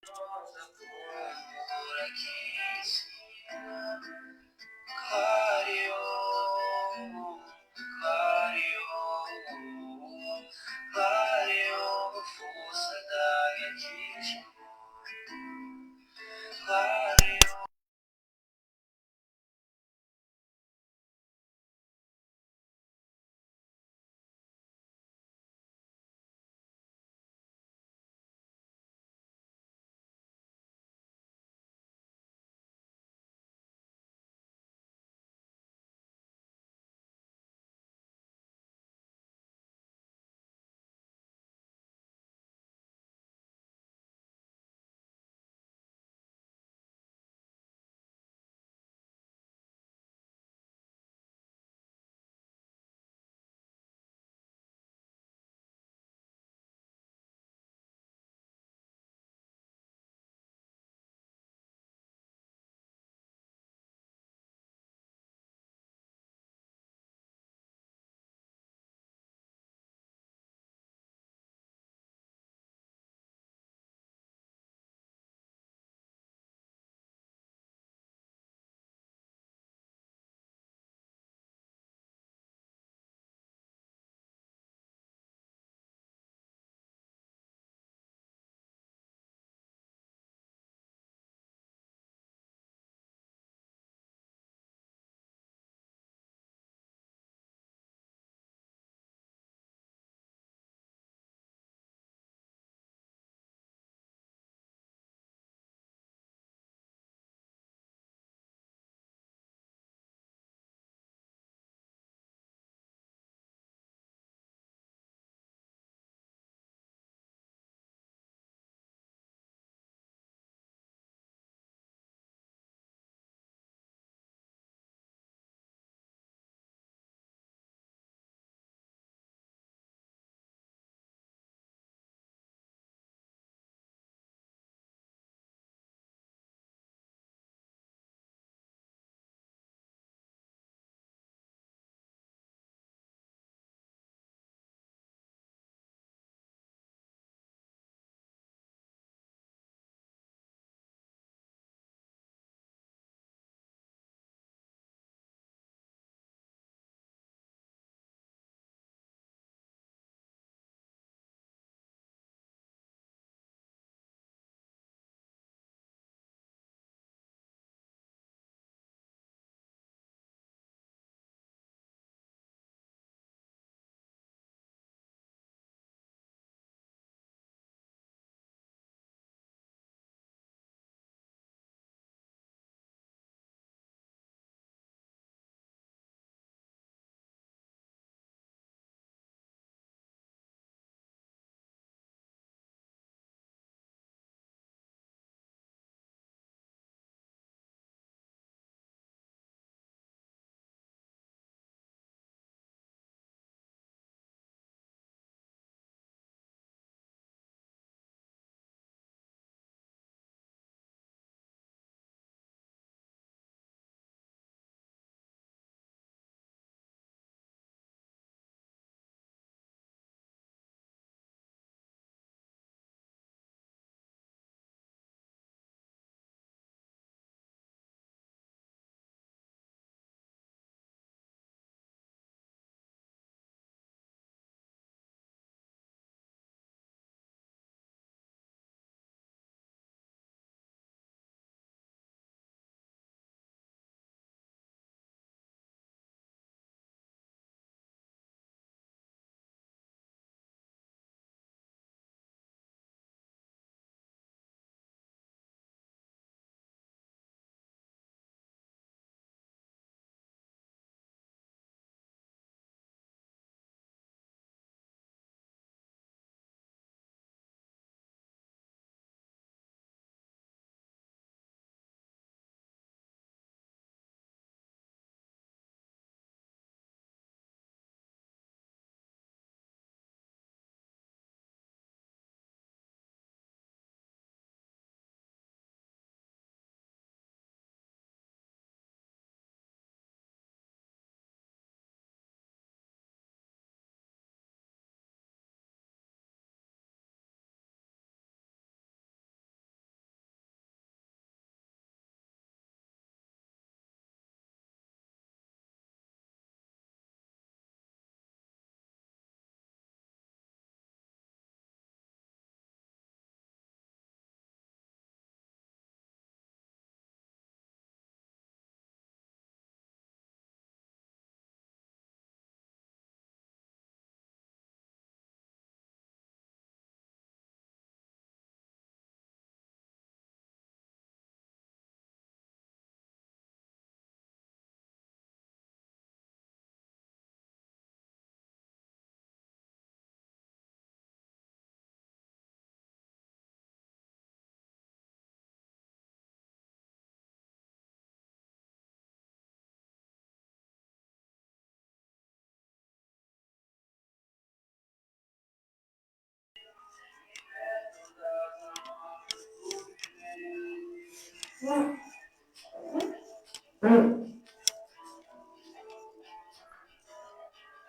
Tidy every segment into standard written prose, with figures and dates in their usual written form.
Nossa por aqui em cima, clareou, clareou, clareou, força da minha gente, clareou.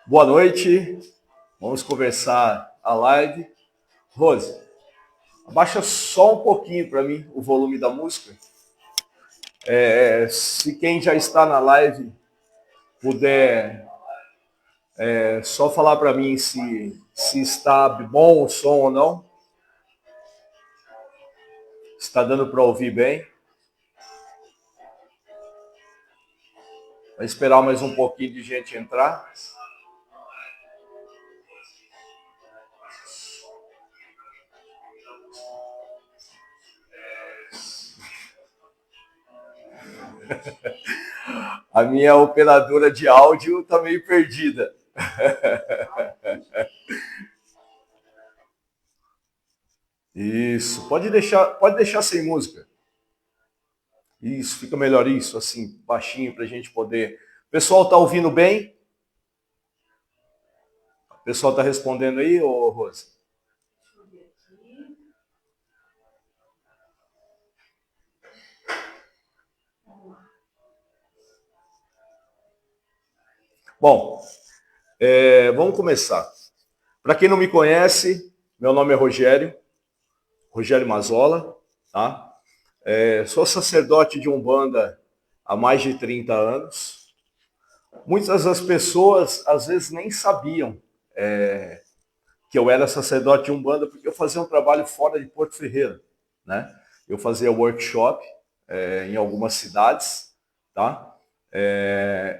Boa noite, vamos conversar a live. Rose, abaixa só um pouquinho para mim o volume da música. Se quem já está na live puder só falar para mim se está bom o som ou não. Está dando para ouvir bem. Vai esperar mais um pouquinho de gente entrar. A minha operadora de áudio está meio perdida. Isso, pode deixar sem música. Isso, fica melhor isso, assim, baixinho para a gente poder. O pessoal está ouvindo bem? O pessoal está respondendo aí, ô Rose? Bom, vamos começar. Para quem não me conhece, meu nome é Rogério Mazola, tá? Sou sacerdote de Umbanda há mais de 30 anos. Muitas das pessoas, às vezes, nem sabiam que eu era sacerdote de Umbanda, porque eu fazia um trabalho fora de Porto Ferreira, né? Eu fazia workshop em algumas cidades, tá?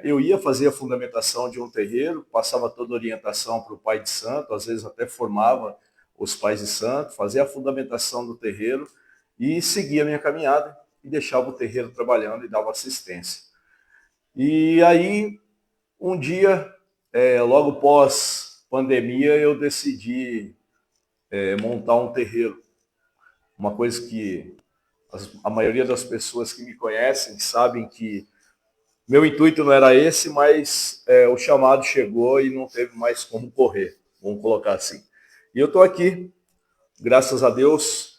Eu ia fazer a fundamentação de um terreiro, passava toda a orientação para o pai de santo, às vezes até formava os pais de santo, fazia a fundamentação do terreiro e seguia a minha caminhada e deixava o terreiro trabalhando e dava assistência. E aí, um dia, logo pós pandemia, eu decidi montar um terreiro. Uma coisa que a maioria das pessoas que me conhecem sabem que meu intuito não era esse, mas o chamado chegou e não teve mais como correr, vamos colocar assim. E eu estou aqui, graças a Deus,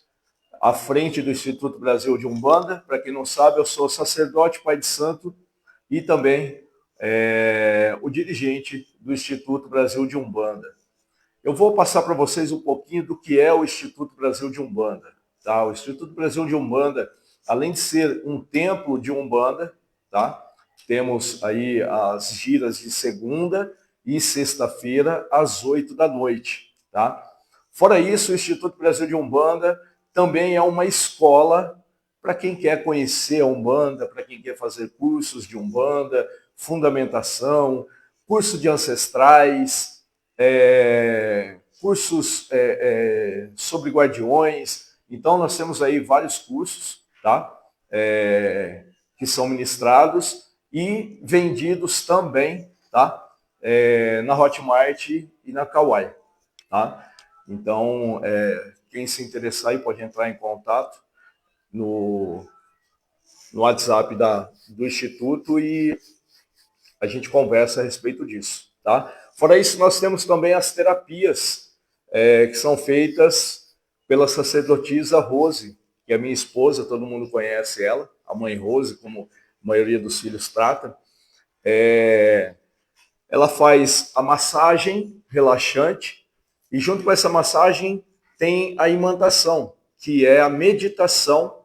à frente do Instituto Brasil de Umbanda. Para quem não sabe, eu sou sacerdote, pai de santo e também o dirigente do Instituto Brasil de Umbanda. Eu vou passar para vocês um pouquinho do que é o Instituto Brasil de Umbanda. Tá? O Instituto Brasil de Umbanda, além de ser um templo de Umbanda, tá? Temos aí as giras de segunda e sexta-feira às 8 da noite. Tá? Fora isso, o Instituto Brasil de Umbanda também é uma escola para quem quer conhecer a Umbanda, para quem quer fazer cursos de Umbanda, fundamentação, curso de ancestrais, cursos sobre guardiões. Então, nós temos aí vários cursos, tá? Que são ministrados e vendidos também, tá? Na Hotmart e na Kawaii, tá? Então, quem se interessar aí pode entrar em contato no WhatsApp do Instituto e a gente conversa a respeito disso, tá? Fora isso, nós temos também as terapias que são feitas pela sacerdotisa Rose, que é minha esposa, todo mundo conhece ela, a mãe Rose, como a maioria dos filhos trata. Ela faz a massagem relaxante e junto com essa massagem tem a imantação, que é a meditação,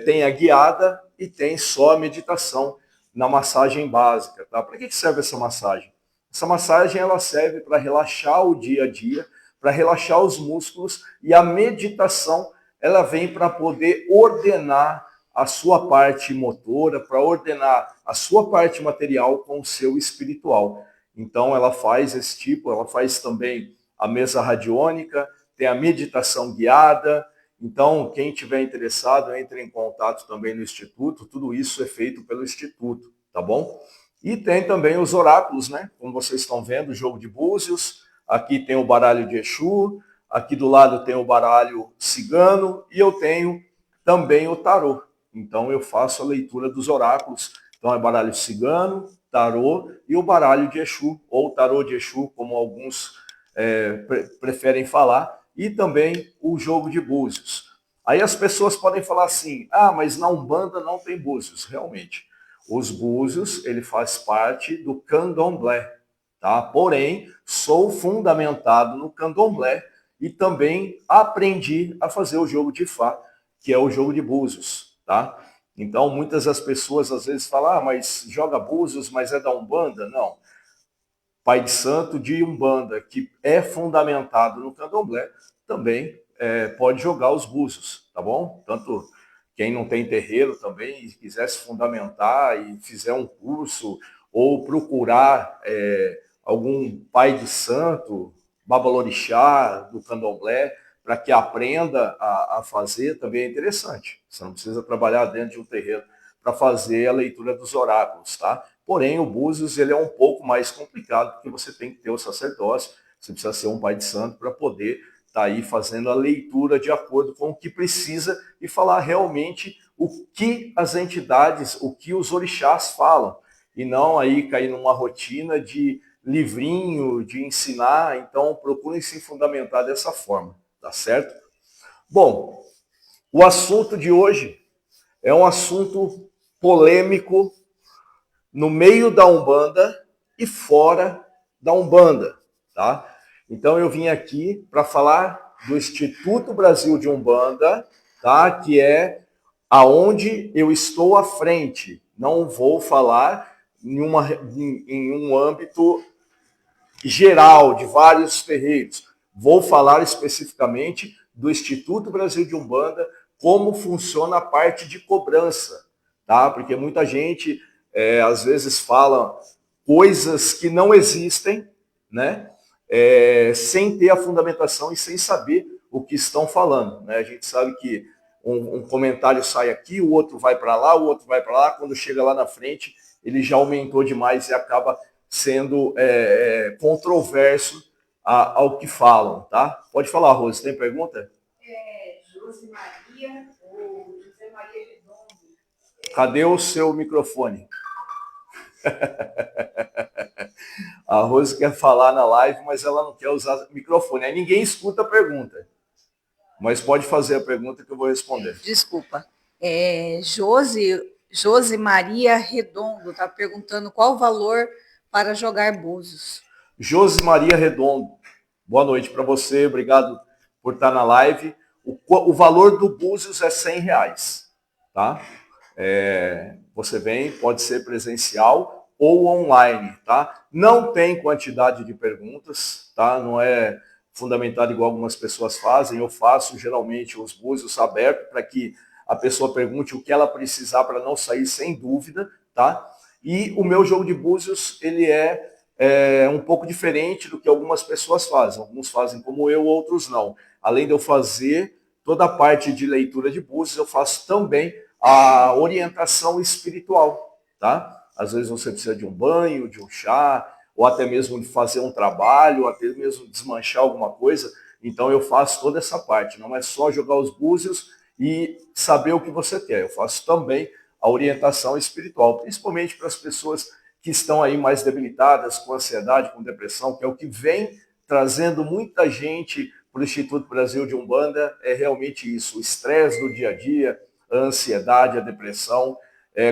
tem a guiada e tem só a meditação na massagem básica. Tá? Para que serve essa massagem? Essa massagem ela serve para relaxar o dia a dia, para relaxar os músculos, e a meditação ela vem para poder ordenar a sua parte motora, para ordenar a sua parte material com o seu espiritual. Então ela faz esse tipo, ela faz também a mesa radiônica, tem a meditação guiada. Então, quem tiver interessado, entre em contato também no Instituto. Tudo isso é feito pelo Instituto, tá bom? E tem também os oráculos, né? Como vocês estão vendo, o jogo de búzios. Aqui tem o baralho de Exu. Aqui do lado tem o baralho cigano. E eu tenho também o tarô. Então, eu faço a leitura dos oráculos. Então, é baralho cigano, tarô e o baralho de Exu, ou tarô de Exu, como alguns preferem falar. E também o jogo de búzios. Aí as pessoas podem falar assim, ah, mas na Umbanda não tem búzios. Realmente, os búzios, ele faz parte do candomblé, tá? Porém, sou fundamentado no candomblé e também aprendi a fazer o jogo de Ifá, que é o jogo de búzios, tá? Então, muitas das pessoas às vezes falam, ah, mas joga búzios, mas é da Umbanda? Não. Pai de Santo de Umbanda, que é fundamentado no candomblé, também pode jogar os búzios, tá bom? Tanto quem não tem terreiro também e quiser se fundamentar e fizer um curso ou procurar algum pai de santo, babalorixá do candomblé, para que aprenda a fazer, também é interessante. Você não precisa trabalhar dentro de um terreiro para fazer a leitura dos oráculos, tá? Porém, o búzios ele é um pouco mais complicado, porque você tem que ter o sacerdócio, você precisa ser um pai de santo para poder estar aí fazendo a leitura de acordo com o que precisa e falar realmente o que as entidades, o que os orixás falam, e não aí cair numa rotina de livrinho, de ensinar. Então, procurem se fundamentar dessa forma, tá certo? Bom, o assunto de hoje é um assunto polêmico no meio da Umbanda e fora da Umbanda, tá? Então eu vim aqui para falar do Instituto Brasil de Umbanda, tá? Que é aonde eu estou à frente. Não vou falar em um âmbito geral de vários terreiros. Vou falar especificamente do Instituto Brasil de Umbanda, como funciona a parte de cobrança, tá? Porque muita gente às vezes fala coisas que não existem, né? Sem ter a fundamentação e sem saber o que estão falando, né? A gente sabe que um comentário sai aqui, o outro vai para lá, o outro vai para lá, quando chega lá na frente, ele já aumentou demais e acaba sendo controverso ao que falam, tá? Pode falar, Rose, tem pergunta? Josi Maria ou José Maria Redondo. Cadê o seu microfone? A Rose quer falar na live, mas ela não quer usar o microfone. Aí ninguém escuta a pergunta. Mas pode fazer a pergunta que eu vou responder. Desculpa. Josi Maria Redondo está perguntando qual o valor para jogar búzios. Josi Maria Redondo, boa noite para você, obrigado por estar na live. O valor do búzios é R$100, tá? Você vem, pode ser presencial ou online, tá? Não tem quantidade de perguntas, tá? Não é fundamentado igual algumas pessoas fazem. Eu faço geralmente os búzios abertos para que a pessoa pergunte o que ela precisar para não sair sem dúvida, tá? E o meu jogo de búzios, ele é um pouco diferente do que algumas pessoas fazem. Alguns fazem como eu, outros não. Além de eu fazer toda a parte de leitura de búzios, eu faço também a orientação espiritual, tá? Às vezes você precisa de um banho, de um chá, ou até mesmo de fazer um trabalho, ou até mesmo desmanchar alguma coisa. Então eu faço toda essa parte. Não é só jogar os búzios e saber o que você quer. Eu faço também a orientação espiritual, principalmente para as pessoas que estão aí mais debilitadas, com ansiedade, com depressão, que é o que vem trazendo muita gente para o Instituto Brasil de Umbanda, é realmente isso, o estresse do dia a dia, a ansiedade, a depressão.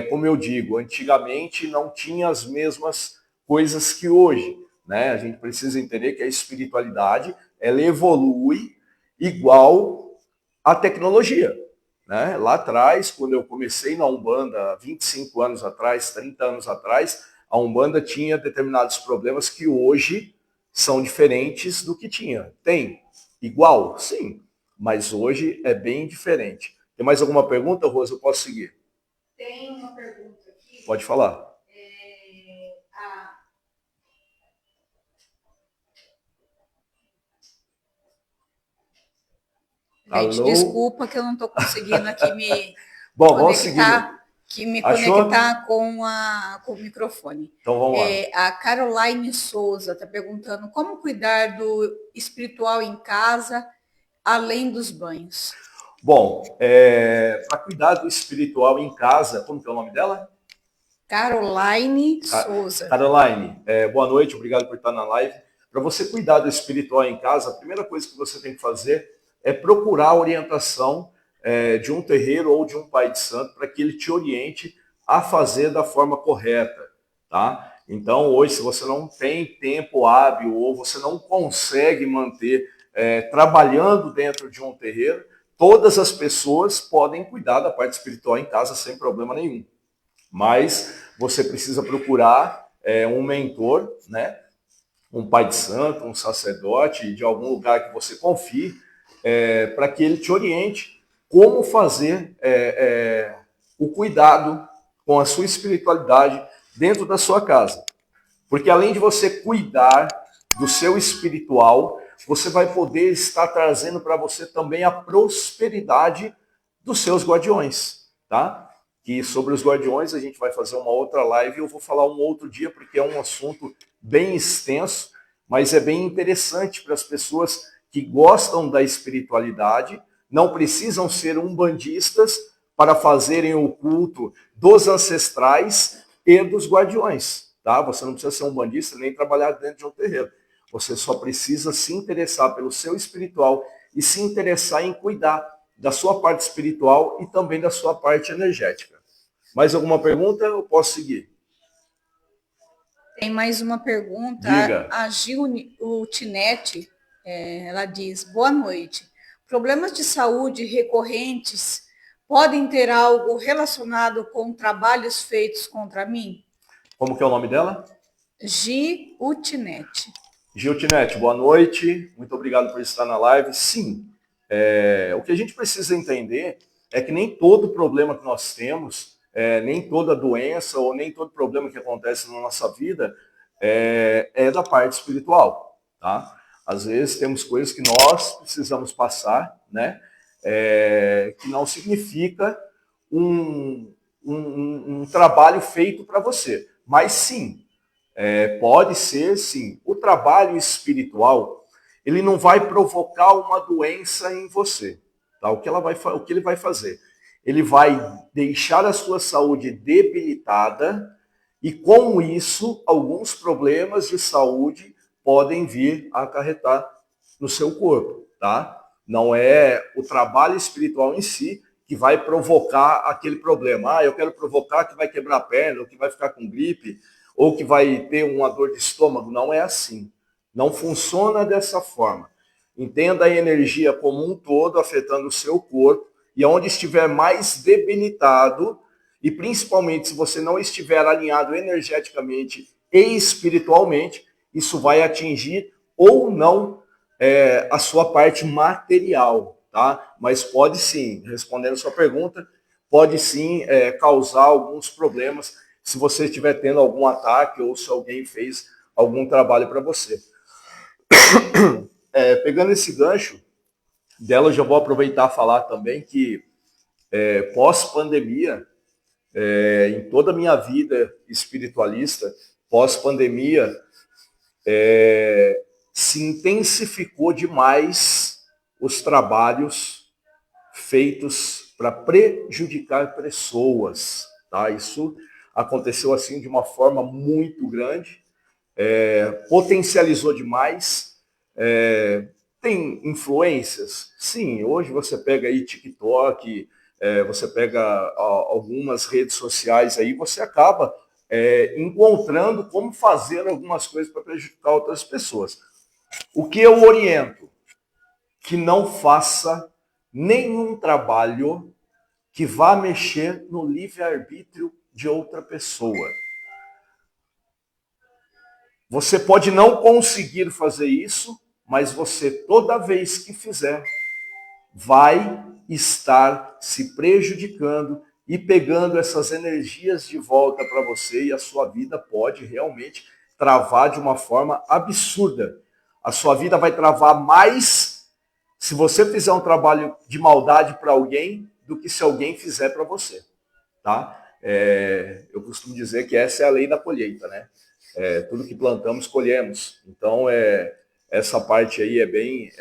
Como eu digo, antigamente não tinha as mesmas coisas que hoje, né? A gente precisa entender que a espiritualidade, ela evolui igual à tecnologia, né? Lá atrás, quando eu comecei na Umbanda, 25 anos atrás, 30 anos atrás, a Umbanda tinha determinados problemas que hoje são diferentes do que tinha. Tem igual? Sim, mas hoje é bem diferente. Tem mais alguma pergunta, Rosa? Eu posso seguir? Tem uma pergunta aqui. Pode falar. Gente, Alô? desculpa que eu não estou conseguindo aqui me Bom, vamos seguir. conectar com o microfone. Então vamos lá. A Caroline Souza está perguntando como cuidar do espiritual em casa, além dos banhos. Bom, para cuidar do espiritual em casa, como que é o nome dela? Caroline Souza. Caroline, boa noite, obrigado por estar na live. Para você cuidar do espiritual em casa, a primeira coisa que você tem que fazer é procurar orientação de um terreiro ou de um pai de santo para que ele te oriente a fazer da forma correta, tá? Então, hoje, se você não tem tempo hábil ou você não consegue manter trabalhando dentro de um terreiro, todas as pessoas podem cuidar da parte espiritual em casa sem problema nenhum. Mas você precisa procurar um mentor, né? Um pai de santo, um sacerdote de algum lugar que você confie, para que ele te oriente como fazer o cuidado com a sua espiritualidade dentro da sua casa. Porque além de você cuidar do seu espiritual, você vai poder estar trazendo para você também a prosperidade dos seus guardiões, tá? Que sobre os guardiões a gente vai fazer uma outra live e eu vou falar um outro dia porque é um assunto bem extenso, mas é bem interessante para as pessoas que gostam da espiritualidade, não precisam ser umbandistas para fazerem o culto dos ancestrais e dos guardiões, tá? Você não precisa ser um umbandista nem trabalhar dentro de um terreiro. Você só precisa se interessar pelo seu espiritual e se interessar em cuidar da sua parte espiritual e também da sua parte energética. Mais alguma pergunta? Eu posso seguir. Tem mais uma pergunta. Diga. A Gil Tinete, ela diz, boa noite. Problemas de saúde recorrentes podem ter algo relacionado com trabalhos feitos contra mim? Como que é o nome dela? Giltinete. Giltinete, boa noite. Muito obrigado por estar na live. Sim, o que a gente precisa entender é que nem todo problema que nós temos, nem toda doença ou nem todo problema que acontece na nossa vida é da parte espiritual, tá? Às vezes temos coisas que nós precisamos passar, né? Que não significa um trabalho feito para você. Mas sim, pode ser sim. O trabalho espiritual, ele não vai provocar uma doença em você. Tá? O que ele vai fazer? Ele vai deixar a sua saúde debilitada e com isso, alguns problemas de saúde podem vir a acarretar no seu corpo, tá? Não é o trabalho espiritual em si que vai provocar aquele problema. Eu quero provocar que vai quebrar a perna, ou que vai ficar com gripe, ou que vai ter uma dor de estômago. Não é assim. Não funciona dessa forma. Entenda a energia como um todo afetando o seu corpo e onde estiver mais debilitado, e principalmente se você não estiver alinhado energeticamente e espiritualmente, isso vai atingir ou não a sua parte material, tá? Mas pode sim, respondendo a sua pergunta, pode sim causar alguns problemas se você estiver tendo algum ataque ou se alguém fez algum trabalho para você. Pegando esse gancho dela, eu já vou aproveitar e falar também que pós-pandemia, em toda a minha vida espiritualista, pós-pandemia, se intensificou demais os trabalhos feitos para prejudicar pessoas, tá? Isso aconteceu assim de uma forma muito grande, potencializou demais. Tem influências? Sim, hoje você pega aí TikTok, você pega algumas redes sociais aí, você acaba encontrando como fazer algumas coisas para prejudicar outras pessoas. O que eu oriento? Que não faça nenhum trabalho que vá mexer no livre-arbítrio de outra pessoa. Você pode não conseguir fazer isso, mas você, toda vez que fizer, vai estar se prejudicando e pegando essas energias de volta para você, e a sua vida pode realmente travar de uma forma absurda. A sua vida vai travar mais se você fizer um trabalho de maldade para alguém do que se alguém fizer para você, tá? Eu costumo dizer que essa é a lei da colheita, né? Tudo que plantamos, colhemos. Então, essa parte aí é bem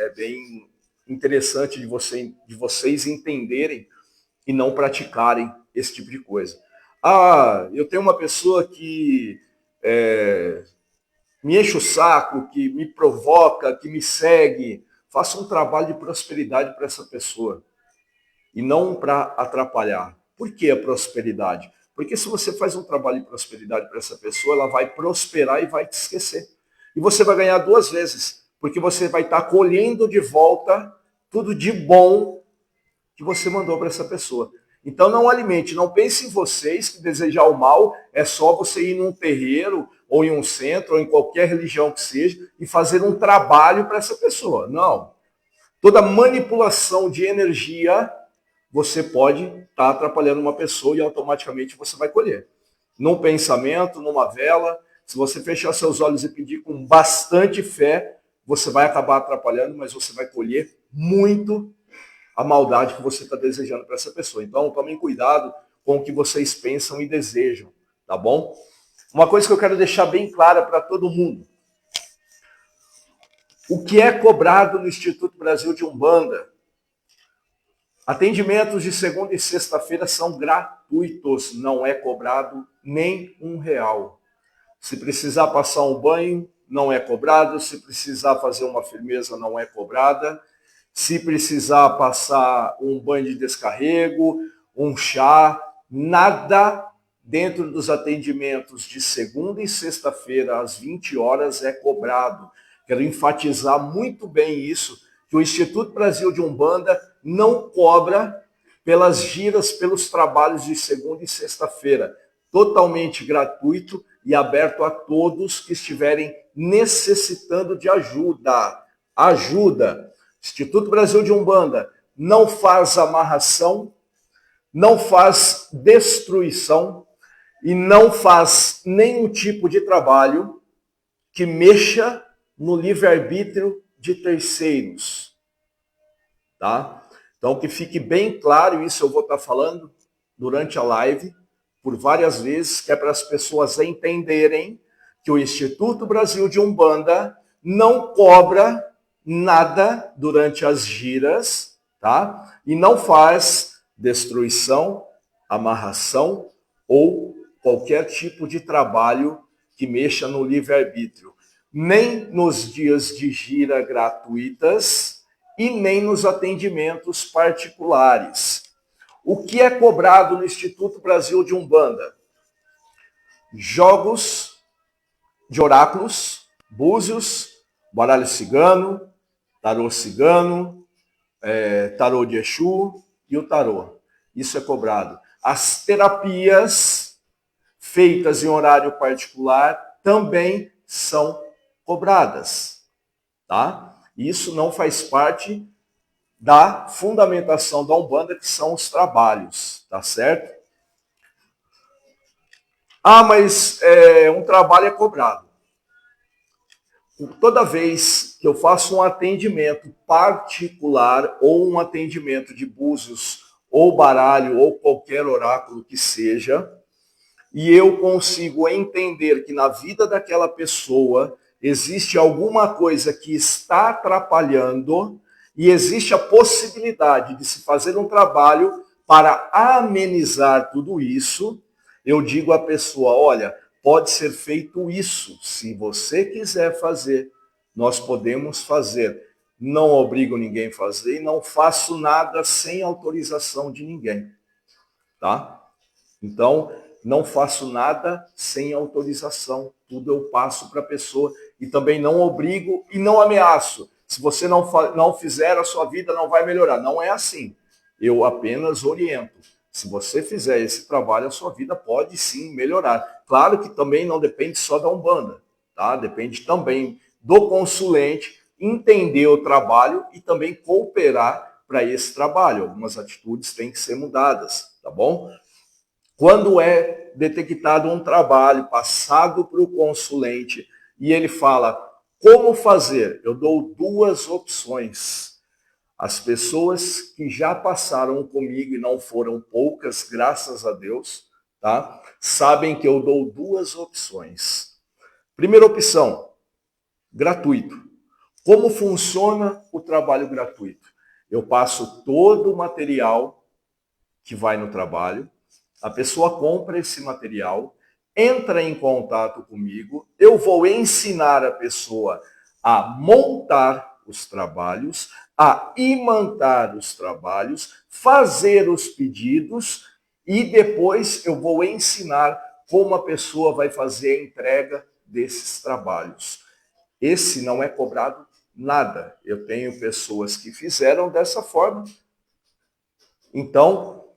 interessante de vocês entenderem e não praticarem esse tipo de coisa. Eu tenho uma pessoa que me enche o saco, que me provoca, que me segue. Faça um trabalho de prosperidade para essa pessoa. e não para atrapalhar. Por que a prosperidade? Porque se você faz um trabalho de prosperidade para essa pessoa, ela vai prosperar e vai te esquecer. E você vai ganhar duas vezes, porque você vai estar colhendo de volta tudo de bom que você mandou para essa pessoa. Então não alimente, não pense em vocês que desejar o mal é só você ir num terreiro, ou em um centro, ou em qualquer religião que seja, e fazer um trabalho para essa pessoa. Não. Toda manipulação de energia, você pode estar atrapalhando uma pessoa e automaticamente você vai colher. Num pensamento, numa vela, se você fechar seus olhos e pedir com bastante fé, você vai acabar atrapalhando, mas você vai colher muito a maldade que você está desejando para essa pessoa. Então, tomem cuidado com o que vocês pensam e desejam, tá bom? Uma coisa que eu quero deixar bem clara para todo mundo. O que é cobrado no Instituto Brasil de Umbanda? Atendimentos de segunda e sexta-feira são gratuitos, não é cobrado nem R$1. Se precisar passar um banho, não é cobrado. Se precisar fazer uma firmeza, não é cobrada. Se precisar passar um banho de descarrego, um chá, nada dentro dos atendimentos de segunda e sexta-feira às 20 horas é cobrado. Quero enfatizar muito bem isso, que o Instituto Brasil de Umbanda não cobra pelas giras, pelos trabalhos de segunda e sexta-feira. Totalmente gratuito e aberto a todos que estiverem necessitando de ajuda. Ajuda. Instituto Brasil de Umbanda não faz amarração, não faz destruição e não faz nenhum tipo de trabalho que mexa no livre-arbítrio de terceiros. Tá? Então, que fique bem claro, isso eu vou estar falando durante a live, por várias vezes, que é para as pessoas entenderem que o Instituto Brasil de Umbanda não cobra nada durante as giras, tá? E não faz destruição, amarração ou qualquer tipo de trabalho que mexa no livre-arbítrio. Nem nos dias de gira gratuitas e nem nos atendimentos particulares. O que é cobrado no Instituto Brasil de Umbanda? Jogos de oráculos, búzios, baralho cigano, tarô cigano, tarô de Exu e o tarô. Isso é cobrado. As terapias feitas em horário particular também são cobradas, tá? Isso não faz parte da fundamentação da Umbanda, que são os trabalhos, tá certo? Ah, mas um trabalho é cobrado. Toda vez que eu faço um atendimento particular ou um atendimento de búzios ou baralho ou qualquer oráculo que seja, e eu consigo entender que na vida daquela pessoa existe alguma coisa que está atrapalhando e existe a possibilidade de se fazer um trabalho para amenizar tudo isso, eu digo à pessoa, olha, pode ser feito isso. Se você quiser fazer, nós podemos fazer. Não obrigo ninguém a fazer e não faço nada sem autorização de ninguém. Tá? Então, não faço nada sem autorização. Tudo eu passo para a pessoa e também não obrigo e não ameaço. Se você não fizer, a sua vida não vai melhorar. Não é assim. Eu apenas oriento. Se você fizer esse trabalho, a sua vida pode sim melhorar. Claro que também não depende só da Umbanda, tá? Depende também do consulente entender o trabalho e também cooperar para esse trabalho. Algumas atitudes têm que ser mudadas, tá bom? Quando é detectado um trabalho passado para o consulente e ele fala como fazer, eu dou duas opções. As pessoas que já passaram comigo, e não foram poucas, graças a Deus, tá? Sabem que eu dou duas opções. Primeira opção, gratuito. Como funciona o trabalho gratuito? Eu passo todo o material que vai no trabalho, a pessoa compra esse material, entra em contato comigo, eu vou ensinar a pessoa a montar os trabalhos, a imantar os trabalhos, fazer os pedidos e depois eu vou ensinar como a pessoa vai fazer a entrega desses trabalhos. Esse não é cobrado nada. Eu tenho pessoas que fizeram dessa forma, então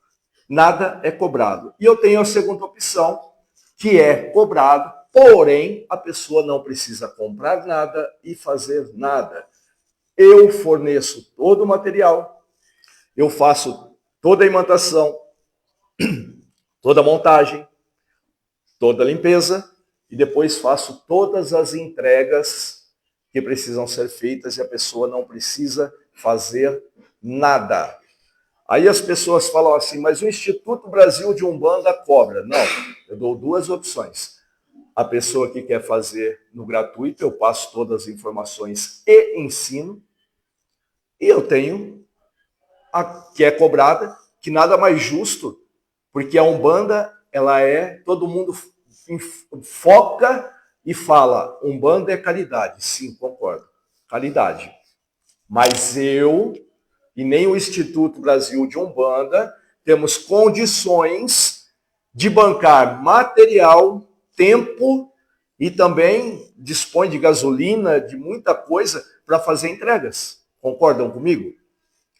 nada é cobrado. E eu tenho a segunda opção, que é cobrado, porém a pessoa não precisa comprar nada e fazer nada. Eu forneço todo o material, eu faço toda a imantação, toda a montagem, toda a limpeza e depois faço todas as entregas que precisam ser feitas e a pessoa não precisa fazer nada. Aí as pessoas falam assim, mas o Instituto Brasil de Umbanda cobra. Não, eu dou duas opções. A pessoa que quer fazer no gratuito, eu passo todas as informações e ensino. E eu tenho a que é cobrada, que nada mais justo, porque a Umbanda, ela é, todo mundo foca e fala, Umbanda é caridade. Sim, concordo, caridade. Mas eu e nem o Instituto Brasil de Umbanda temos condições de bancar material, tempo e também dispõe de gasolina, de muita coisa para fazer entregas. Concordam comigo?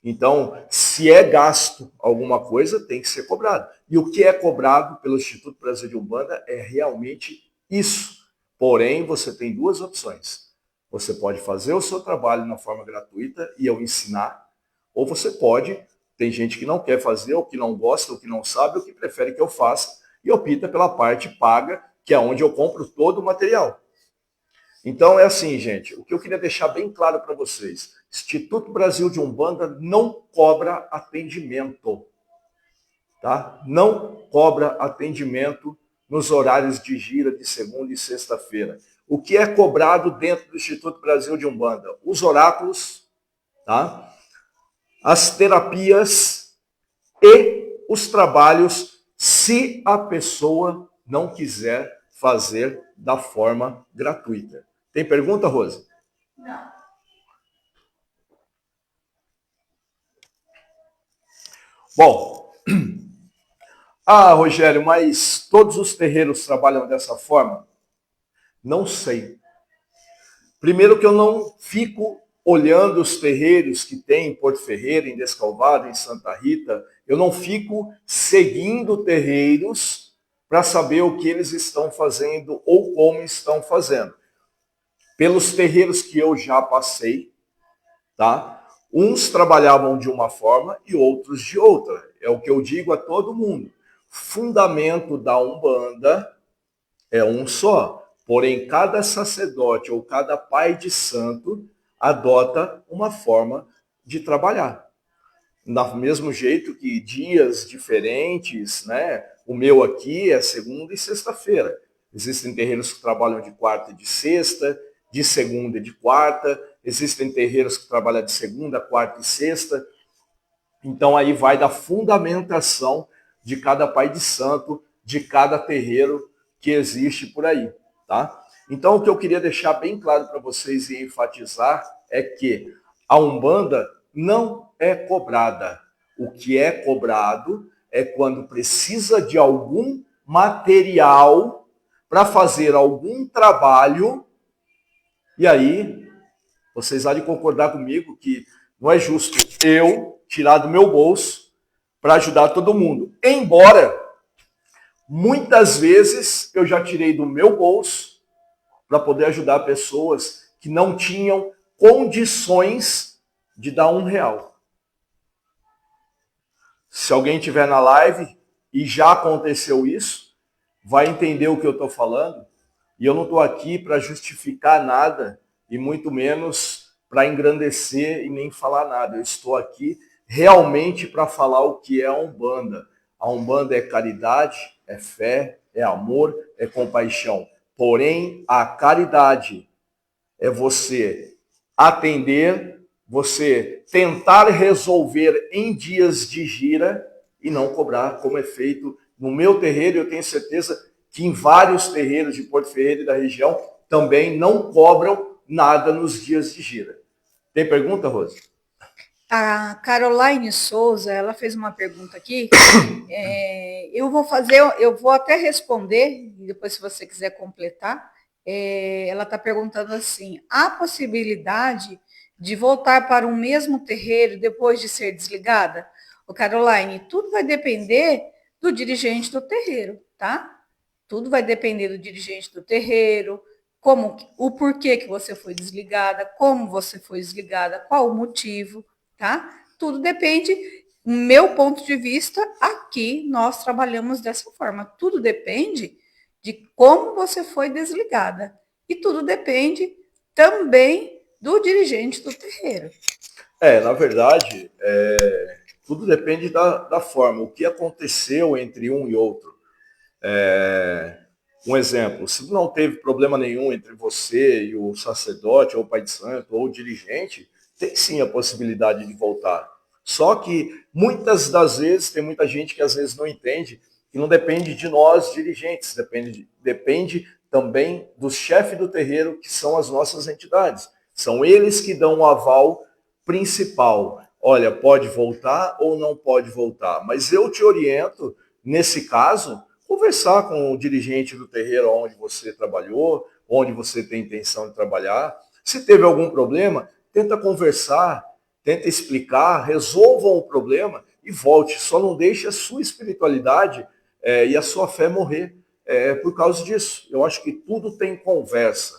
Então, se é gasto alguma coisa, tem que ser cobrado. E o que é cobrado pelo Instituto Brasil de Umbanda é realmente isso. Porém, você tem duas opções. Você pode fazer o seu trabalho na forma gratuita e eu ensinar, ou você pode, tem gente que não quer fazer, ou que não gosta, ou que não sabe, ou que prefere que eu faça, e opta pela parte paga, que é onde eu compro todo o material. Então é assim, gente, o que eu queria deixar bem claro para vocês, Instituto Brasil de Umbanda não cobra atendimento, tá? Não cobra atendimento nos horários de gira de segunda e sexta-feira. O que é cobrado dentro do Instituto Brasil de Umbanda? Os oráculos, tá? As terapias e os trabalhos, se a pessoa não quiser fazer da forma gratuita. Tem pergunta, Rose? Não. Bom, Rogério, mas todos os terreiros trabalham dessa forma? Não sei. Primeiro que eu não fico olhando os terreiros que tem em Porto Ferreira, em Descalvado, em Santa Rita, eu não fico seguindo terreiros para saber o que eles estão fazendo ou como estão fazendo. Pelos terreiros que eu já passei, tá? Uns trabalhavam de uma forma e outros de outra. É o que eu digo a todo mundo. Fundamento da Umbanda é um só. Porém, cada sacerdote ou cada pai de santo adota uma forma de trabalhar. Do mesmo jeito que dias diferentes, né? O meu aqui é segunda e sexta-feira. Existem terreiros que trabalham de quarta e de sexta, de segunda e de quarta. Existem terreiros que trabalham de segunda, quarta e sexta. Então aí vai da fundamentação de cada pai de santo, de cada terreiro que existe por aí, tá? Então o que eu queria deixar bem claro para vocês e enfatizar é que a Umbanda não é cobrada. O que é cobrado é quando precisa de algum material para fazer algum trabalho, e aí vocês há de concordar comigo que não é justo eu tirar do meu bolso para ajudar todo mundo. Embora, muitas vezes, eu já tirei do meu bolso para poder ajudar pessoas que não tinham condições de dar R$1. Se alguém estiver na live e já aconteceu isso, vai entender o que eu estou falando. E eu não estou aqui para justificar nada, e muito menos para engrandecer e nem falar nada. Eu estou aqui realmente para falar o que é a Umbanda. A Umbanda é caridade, é fé, é amor, é compaixão. Porém, a caridade é você atender, você tentar resolver em dias de gira e não cobrar, como é feito no meu terreiro. Eu tenho certeza que em vários terreiros de Porto Ferreira e da região também não cobram nada nos dias de gira. Tem pergunta, Rose? A Caroline Souza, ela fez uma pergunta aqui. Eu vou até responder, e depois, se você quiser completar. Ela está perguntando assim: há possibilidade de voltar para o mesmo terreiro depois de ser desligada? Ô, Caroline, tudo vai depender do dirigente do terreiro, tá? Tudo vai depender do dirigente do terreiro, o porquê que você foi desligada, como você foi desligada, qual o motivo, tá? Tudo depende. Meu ponto de vista, aqui nós trabalhamos dessa forma. Tudo depende de como você foi desligada. E tudo depende também do dirigente do terreiro. Na verdade, tudo depende da forma, o que aconteceu entre um e outro. Um exemplo, se não teve problema nenhum entre você e o sacerdote, ou o pai de santo, ou o dirigente, tem sim a possibilidade de voltar. Só que muitas das vezes, tem muita gente que às vezes não entende, que não depende de nós dirigentes, depende também do chefe do terreiro, que são as nossas entidades. São eles que dão o aval principal. Olha, pode voltar ou não pode voltar. Mas eu te oriento, nesse caso, conversar com o dirigente do terreiro onde você trabalhou, onde você tem intenção de trabalhar. Se teve algum problema, tenta conversar, tenta explicar, resolvam o problema e volte. Só não deixe a sua espiritualidade e a sua fé morrer por causa disso. Eu acho que tudo tem conversa,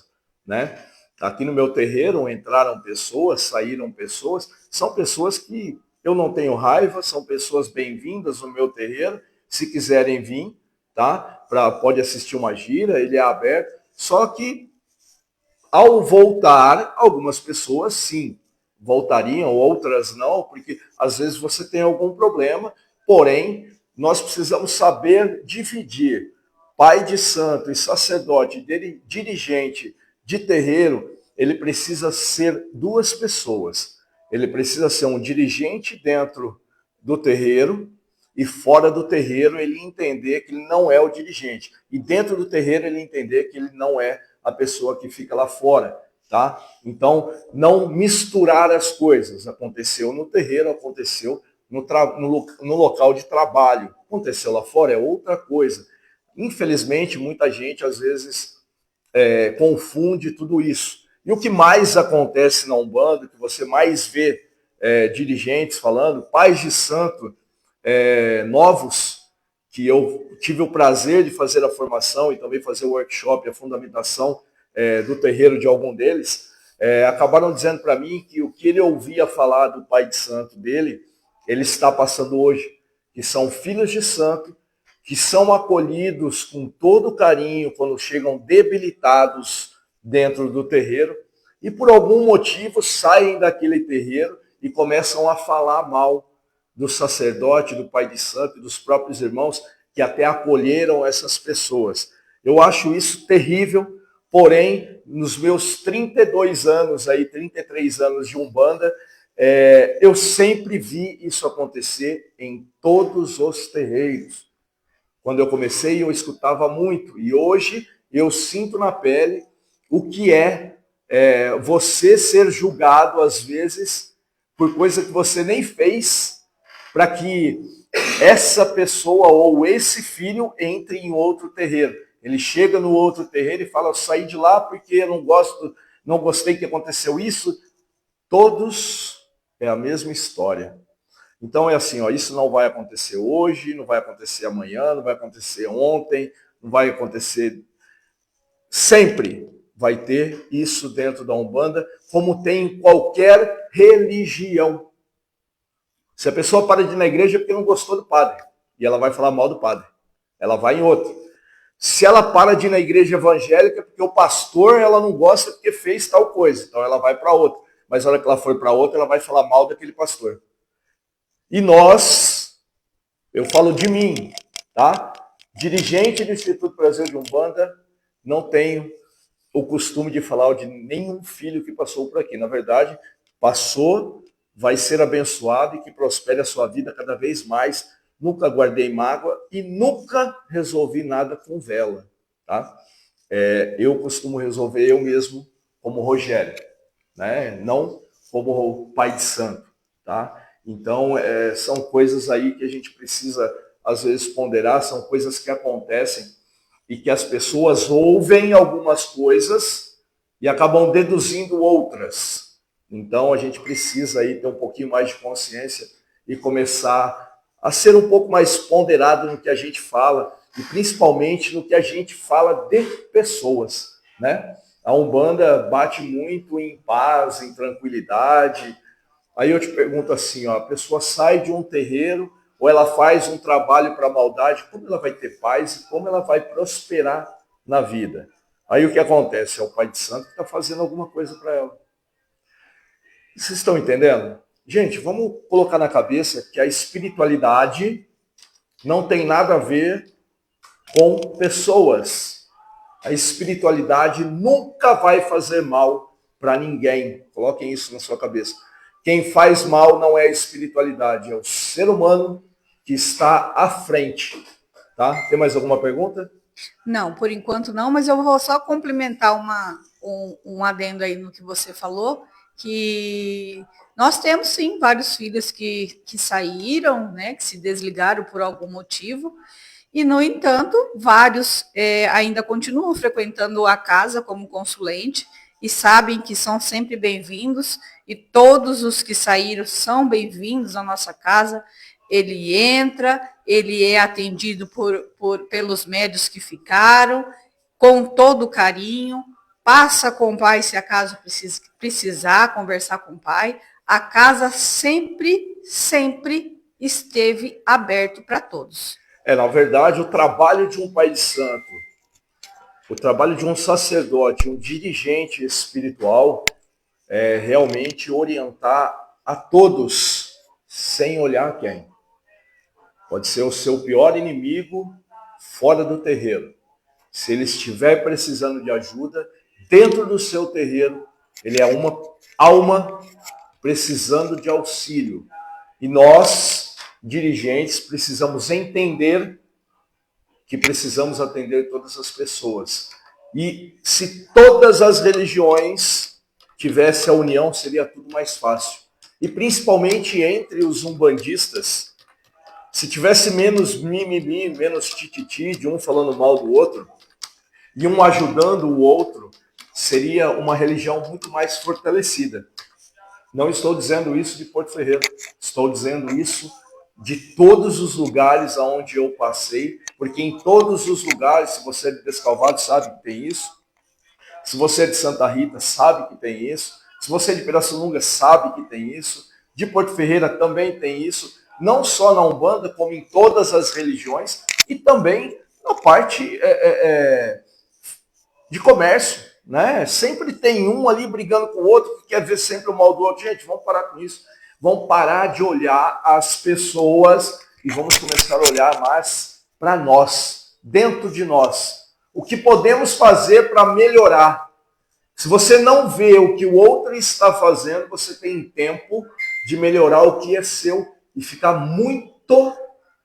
né? Aqui no meu terreiro entraram pessoas, saíram pessoas, são pessoas que eu não tenho raiva, são pessoas bem-vindas no meu terreiro, se quiserem vir, tá? Pode assistir uma gira, ele é aberto. Só que ao voltar, algumas pessoas sim voltariam, outras não, porque às vezes você tem algum problema, porém nós precisamos saber dividir pai de santo e sacerdote, dirigente de terreiro, ele precisa ser duas pessoas. Ele precisa ser um dirigente dentro do terreiro e fora do terreiro ele entender que ele não é o dirigente. E dentro do terreiro ele entender que ele não é a pessoa que fica lá fora, tá? Então, não misturar as coisas. Aconteceu no terreiro, aconteceu no local de trabalho. Aconteceu lá fora é outra coisa. Infelizmente, muita gente às vezes confunde tudo isso. E o que mais acontece na Umbanda, que você mais vê dirigentes falando, pais de santo novos, que eu tive o prazer de fazer a formação e também fazer o workshop, a fundamentação do terreiro de algum deles, acabaram dizendo para mim que o que ele ouvia falar do pai de santo dele, ele está passando hoje, que são filhos de santo, que são acolhidos com todo carinho quando chegam debilitados dentro do terreiro e por algum motivo saem daquele terreiro e começam a falar mal do sacerdote, do pai de santo e dos próprios irmãos que até acolheram essas pessoas. Eu acho isso terrível, porém, nos meus 32 anos, 33 anos de Umbanda, eu sempre vi isso acontecer em todos os terreiros. Quando eu comecei, eu escutava muito. E hoje eu sinto na pele o que você ser julgado, às vezes, por coisa que você nem fez, para que essa pessoa ou esse filho entre em outro terreiro. Ele chega no outro terreiro e fala, eu saí de lá porque eu não gostei que aconteceu isso. Todos é a mesma história. Então é assim, ó, isso não vai acontecer hoje, não vai acontecer amanhã, não vai acontecer ontem, não vai acontecer sempre. Vai ter isso dentro da Umbanda, como tem em qualquer religião. Se a pessoa para de ir na igreja é porque não gostou do padre, e ela vai falar mal do padre. Ela vai em outro. Se ela para de ir na igreja evangélica é porque o pastor ela não gosta porque fez tal coisa, então ela vai para outra. Mas na hora que ela for para outra, ela vai falar mal daquele pastor. E nós, eu falo de mim, tá? Dirigente do Instituto Brasileiro de Umbanda, não tenho o costume de falar de nenhum filho que passou por aqui. Na verdade, passou, vai ser abençoado e que prospere a sua vida cada vez mais. Nunca guardei mágoa e nunca resolvi nada com vela, tá? Eu costumo resolver eu mesmo como Rogério, né? Não como o pai de santo. tá? Então, são coisas aí que a gente precisa, às vezes, ponderar, são coisas que acontecem e que as pessoas ouvem algumas coisas e acabam deduzindo outras. Então, a gente precisa aí ter um pouquinho mais de consciência e começar a ser um pouco mais ponderado no que a gente fala e principalmente no que a gente fala de pessoas, né? A Umbanda bate muito em paz, em tranquilidade. Aí eu te pergunto assim, ó, a pessoa sai de um terreiro ou ela faz um trabalho para a maldade, como ela vai ter paz e como ela vai prosperar na vida? Aí o que acontece? É o Pai de Santo que está fazendo alguma coisa para ela. Vocês estão entendendo? Gente, vamos colocar na cabeça que a espiritualidade não tem nada a ver com pessoas. A espiritualidade nunca vai fazer mal para ninguém. Coloquem isso na sua cabeça. Quem faz mal não é a espiritualidade, é o ser humano que está à frente. Tá? Tem mais alguma pergunta? Não, por enquanto não, mas eu vou só complementar um adendo aí no que você falou, que nós temos sim vários filhos que saíram, né, que se desligaram por algum motivo, e, no entanto, vários ainda continuam frequentando a casa como consulente e sabem que são sempre bem-vindos, e todos os que saíram são bem-vindos à nossa casa. Ele entra, ele é atendido pelos médios que ficaram, com todo carinho, passa com o pai se acaso precisar conversar com o pai. A casa sempre, sempre esteve aberto para todos. Na verdade, o trabalho de um pai de santo, o trabalho de um sacerdote, um dirigente espiritual, é realmente orientar a todos, sem olhar quem. Pode ser o seu pior inimigo fora do terreiro. Se ele estiver precisando de ajuda, dentro do seu terreiro, ele é uma alma precisando de auxílio. E nós, dirigentes, precisamos entender que precisamos atender todas as pessoas. E se todas as religiões tivessem a união, seria tudo mais fácil. E principalmente entre os umbandistas, se tivesse menos mimimi, menos tititi, de um falando mal do outro, e um ajudando o outro, seria uma religião muito mais fortalecida. Não estou dizendo isso de Porto Ferreira, estou dizendo isso de todos os lugares aonde eu passei, porque em todos os lugares, se você é de Descalvado, sabe que tem isso. Se você é de Santa Rita, sabe que tem isso. Se você é de Pirassununga, sabe que tem isso. De Porto Ferreira também tem isso. Não só na Umbanda, como em todas as religiões. E também na parte de comércio, né? Sempre tem um ali brigando com o outro, que quer ver sempre o mal do outro. Gente, vamos parar com isso. Vamos parar de olhar as pessoas e vamos começar a olhar mais para nós, dentro de nós. O que podemos fazer para melhorar? Se você não vê o que o outro está fazendo, você tem tempo de melhorar o que é seu e ficar muito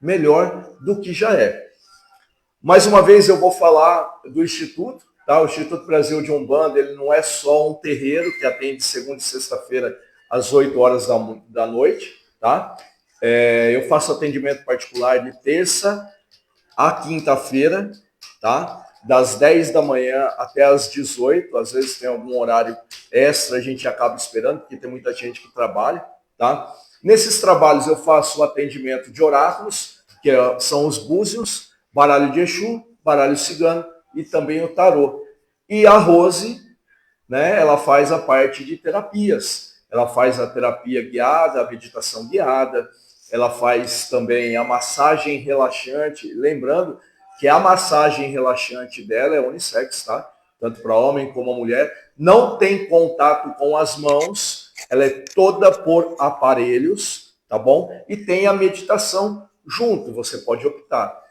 melhor do que já é. Mais uma vez eu vou falar do Instituto, tá? O Instituto Brasil de Umbanda, ele não é só um terreiro que atende segunda e sexta-feira às 8 horas da noite, tá? Eu faço atendimento particular de terça a quinta-feira, tá? Das 10 da manhã até as 18, às vezes tem algum horário extra, a gente acaba esperando, porque tem muita gente que trabalha, tá? Nesses trabalhos eu faço o atendimento de oráculos, que são os búzios, baralho de Exu, baralho cigano e também o tarô. E a Rose, né, ela faz a parte de terapias. Ela faz a terapia guiada, a meditação guiada, ela faz também a massagem relaxante, lembrando que a massagem relaxante dela é unissex, tá? Tanto para homem como mulher. Não tem contato com as mãos, ela é toda por aparelhos, tá bom? E tem a meditação junto, você pode optar.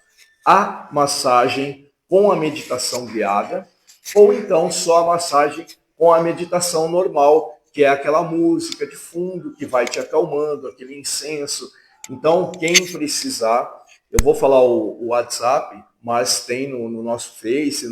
A massagem com a meditação guiada, ou então só a massagem com a meditação normal, que é aquela música de fundo que vai te acalmando, aquele incenso. Então, quem precisar, eu vou falar o WhatsApp, mas tem no nosso Face,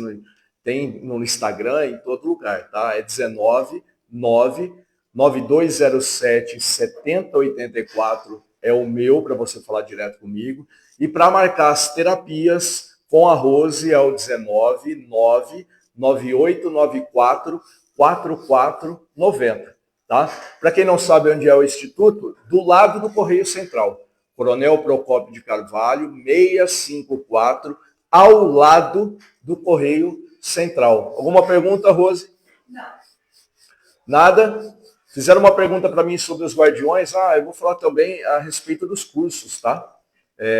tem no Instagram, em todo lugar, tá? É 19 9 9207 7084 é o meu, para você falar direto comigo. E para marcar as terapias com a Rose é o 19 9 9894 4490. Tá? Para quem não sabe onde é o Instituto, do lado do Correio Central. Coronel Procópio de Carvalho, 654, ao lado do Correio Central. Alguma pergunta, Rose? Não. Nada? Fizeram uma pergunta para mim sobre os guardiões. Eu vou falar também a respeito dos cursos, tá?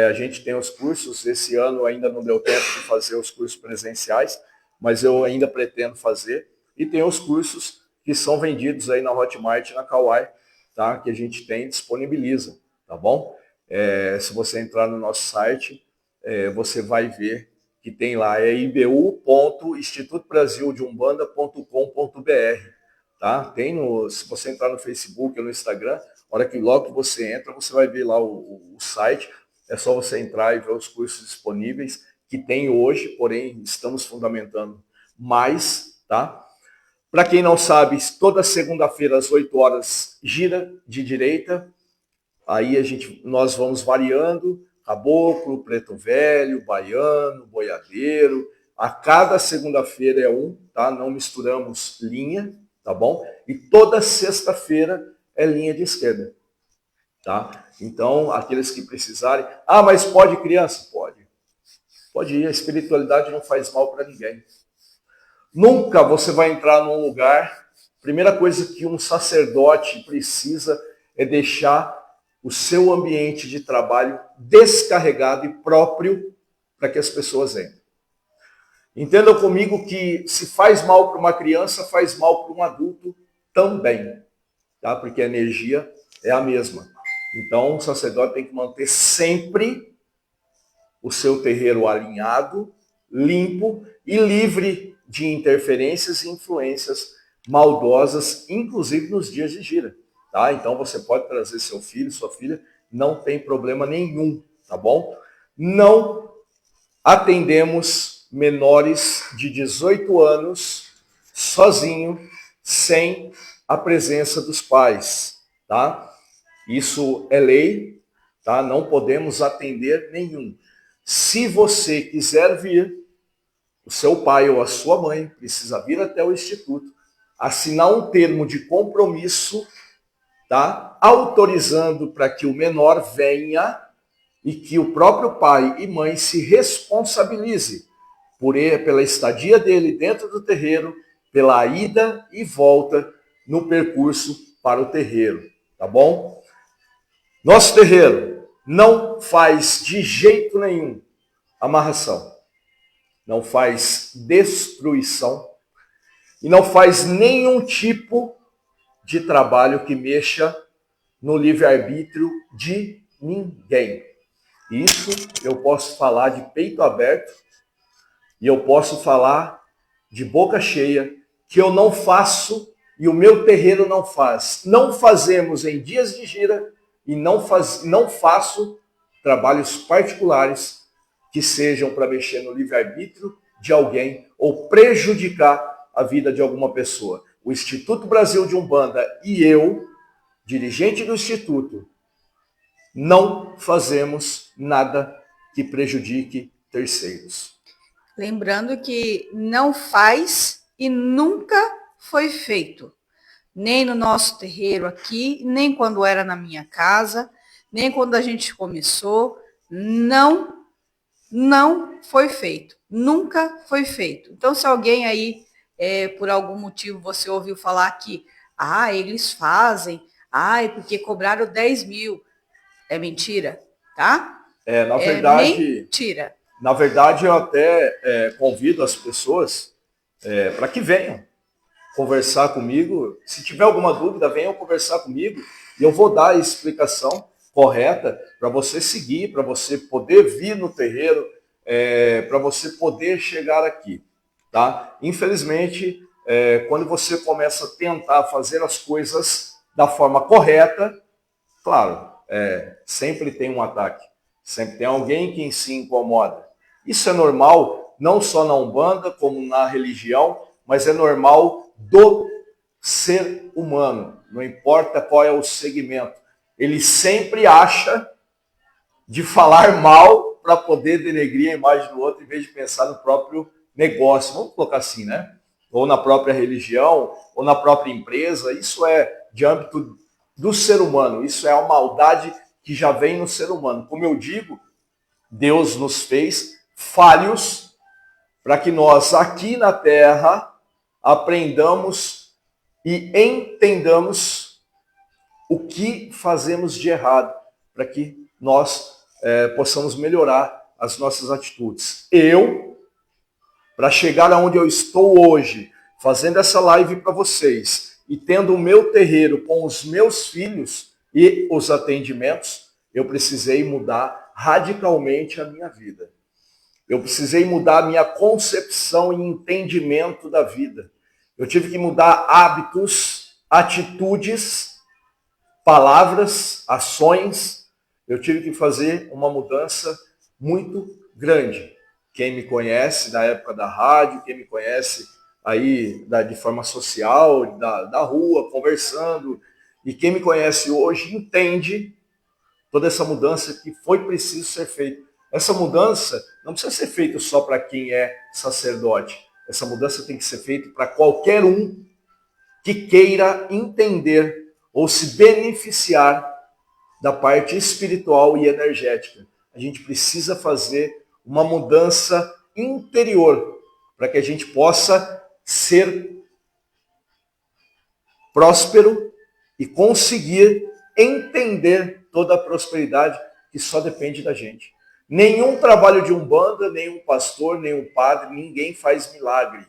A gente tem os cursos, esse ano ainda não deu tempo de fazer os cursos presenciais, mas eu ainda pretendo fazer. E tem os cursos que são vendidos aí na Hotmart e na Kawai, tá? Que a gente tem, disponibiliza, tá bom? Se você entrar no nosso site, você vai ver que tem lá, ibu.institutobrasildeumbanda.com.br, tá? Tem se você entrar no Facebook ou no Instagram, logo que você entra, você vai ver lá o site, é só você entrar e ver os cursos disponíveis que tem hoje, porém estamos fundamentando mais, tá? Para quem não sabe, toda segunda-feira às 8 horas gira de direita. Aí nós vamos variando, caboclo, preto velho, baiano, boiadeiro. A cada segunda-feira é um, tá? Não misturamos linha, tá bom? E toda sexta-feira é linha de esquerda, tá? Então, aqueles que precisarem... mas pode criança? Pode. Pode ir, a espiritualidade não faz mal para ninguém. Nunca você vai entrar num lugar, primeira coisa que um sacerdote precisa é deixar o seu ambiente de trabalho descarregado e próprio para que as pessoas entrem. Entendam comigo que se faz mal para uma criança, faz mal para um adulto também, tá? Porque a energia é a mesma. Então, o sacerdote tem que manter sempre o seu terreiro alinhado, limpo e livre de interferências e influências maldosas, inclusive nos dias de gira, tá? Então você pode trazer seu filho, sua filha, não tem problema nenhum, tá bom? Não atendemos menores de 18 anos sozinho, sem a presença dos pais, tá? Isso é lei, tá? Não podemos atender nenhum. Se você quiser vir, o seu pai ou a sua mãe precisa vir até o Instituto, assinar um termo de compromisso, tá? Autorizando para que o menor venha e que o próprio pai e mãe se responsabilize pela estadia dele dentro do terreiro, pela ida e volta no percurso para o terreiro, tá bom? Nosso terreiro não faz de jeito nenhum amarração. Não faz destruição e não faz nenhum tipo de trabalho que mexa no livre-arbítrio de ninguém. Isso eu posso falar de peito aberto e eu posso falar de boca cheia que eu não faço e o meu terreiro não faz. Não fazemos em dias de gira e não faço trabalhos particulares que sejam para mexer no livre-arbítrio de alguém ou prejudicar a vida de alguma pessoa. O Instituto Brasil de Umbanda e eu, dirigente do Instituto, não fazemos nada que prejudique terceiros. Lembrando que não faz e nunca foi feito. Nem no nosso terreiro aqui, nem quando era na minha casa, nem quando a gente começou. Não foi feito. Nunca foi feito. Então, se alguém aí, por algum motivo, você ouviu falar que, eles fazem, porque cobraram 10 mil. É mentira, tá? Na verdade, mentira. Na verdade, eu até convido as pessoas para que venham conversar comigo. Se tiver alguma dúvida, venham conversar comigo e eu vou dar a explicação correta para você seguir, para você poder vir no terreiro, para você poder chegar aqui, tá? Infelizmente, quando você começa a tentar fazer as coisas da forma correta, claro, sempre tem um ataque, sempre tem alguém que se incomoda. Isso é normal, não só na Umbanda, como na religião, mas é normal do ser humano. não importa qual é o segmento, ele sempre acha de falar mal para poder denegrir a imagem do outro, em vez de pensar no próprio negócio. Vamos colocar assim, né? Ou na própria religião, ou na própria empresa. Isso é de âmbito do ser humano. Isso é a maldade que já vem no ser humano. Como eu digo, Deus nos fez falhos para que nós aqui na Terra aprendamos e entendamos o que fazemos de errado, para que nós possamos melhorar as nossas atitudes. Eu, para chegar aonde eu estou hoje, fazendo essa live para vocês e tendo o meu terreiro com os meus filhos e os atendimentos, eu precisei mudar radicalmente a minha vida. Eu precisei mudar a minha concepção e entendimento da vida. Eu tive que mudar hábitos, atitudes, palavras, ações. Eu tive que fazer uma mudança muito grande. Quem me conhece da época da rádio, quem me conhece aí de forma social, da rua, conversando, e quem me conhece hoje entende toda essa mudança que foi preciso ser feita. Essa mudança não precisa ser feita só para quem é sacerdote. Essa mudança tem que ser feita para qualquer um que queira entender ou se beneficiar da parte espiritual e energética. A gente precisa fazer uma mudança interior para que a gente possa ser próspero e conseguir entender toda a prosperidade que só depende da gente. Nenhum trabalho de umbanda, nenhum pastor, nenhum padre, ninguém faz milagre.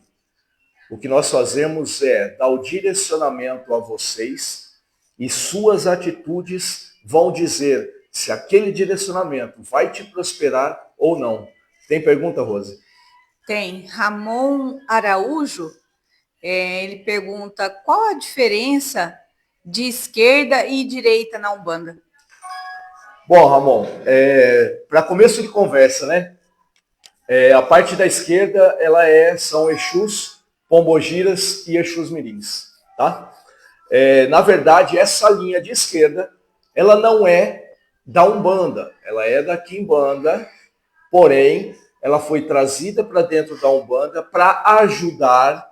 O que nós fazemos é dar o direcionamento a vocês e suas atitudes vão dizer se aquele direcionamento vai te prosperar ou não. Tem pergunta, Rose? Tem. Ramon Araújo, ele pergunta qual a diferença de esquerda e direita na Umbanda? Bom, Ramon, para começo de conversa, né? A parte da esquerda, são Exus, Pombogiras e Exus Mirins, tá? Na verdade, essa linha de esquerda, ela não é da Umbanda, ela é da Quimbanda, porém, ela foi trazida para dentro da Umbanda para ajudar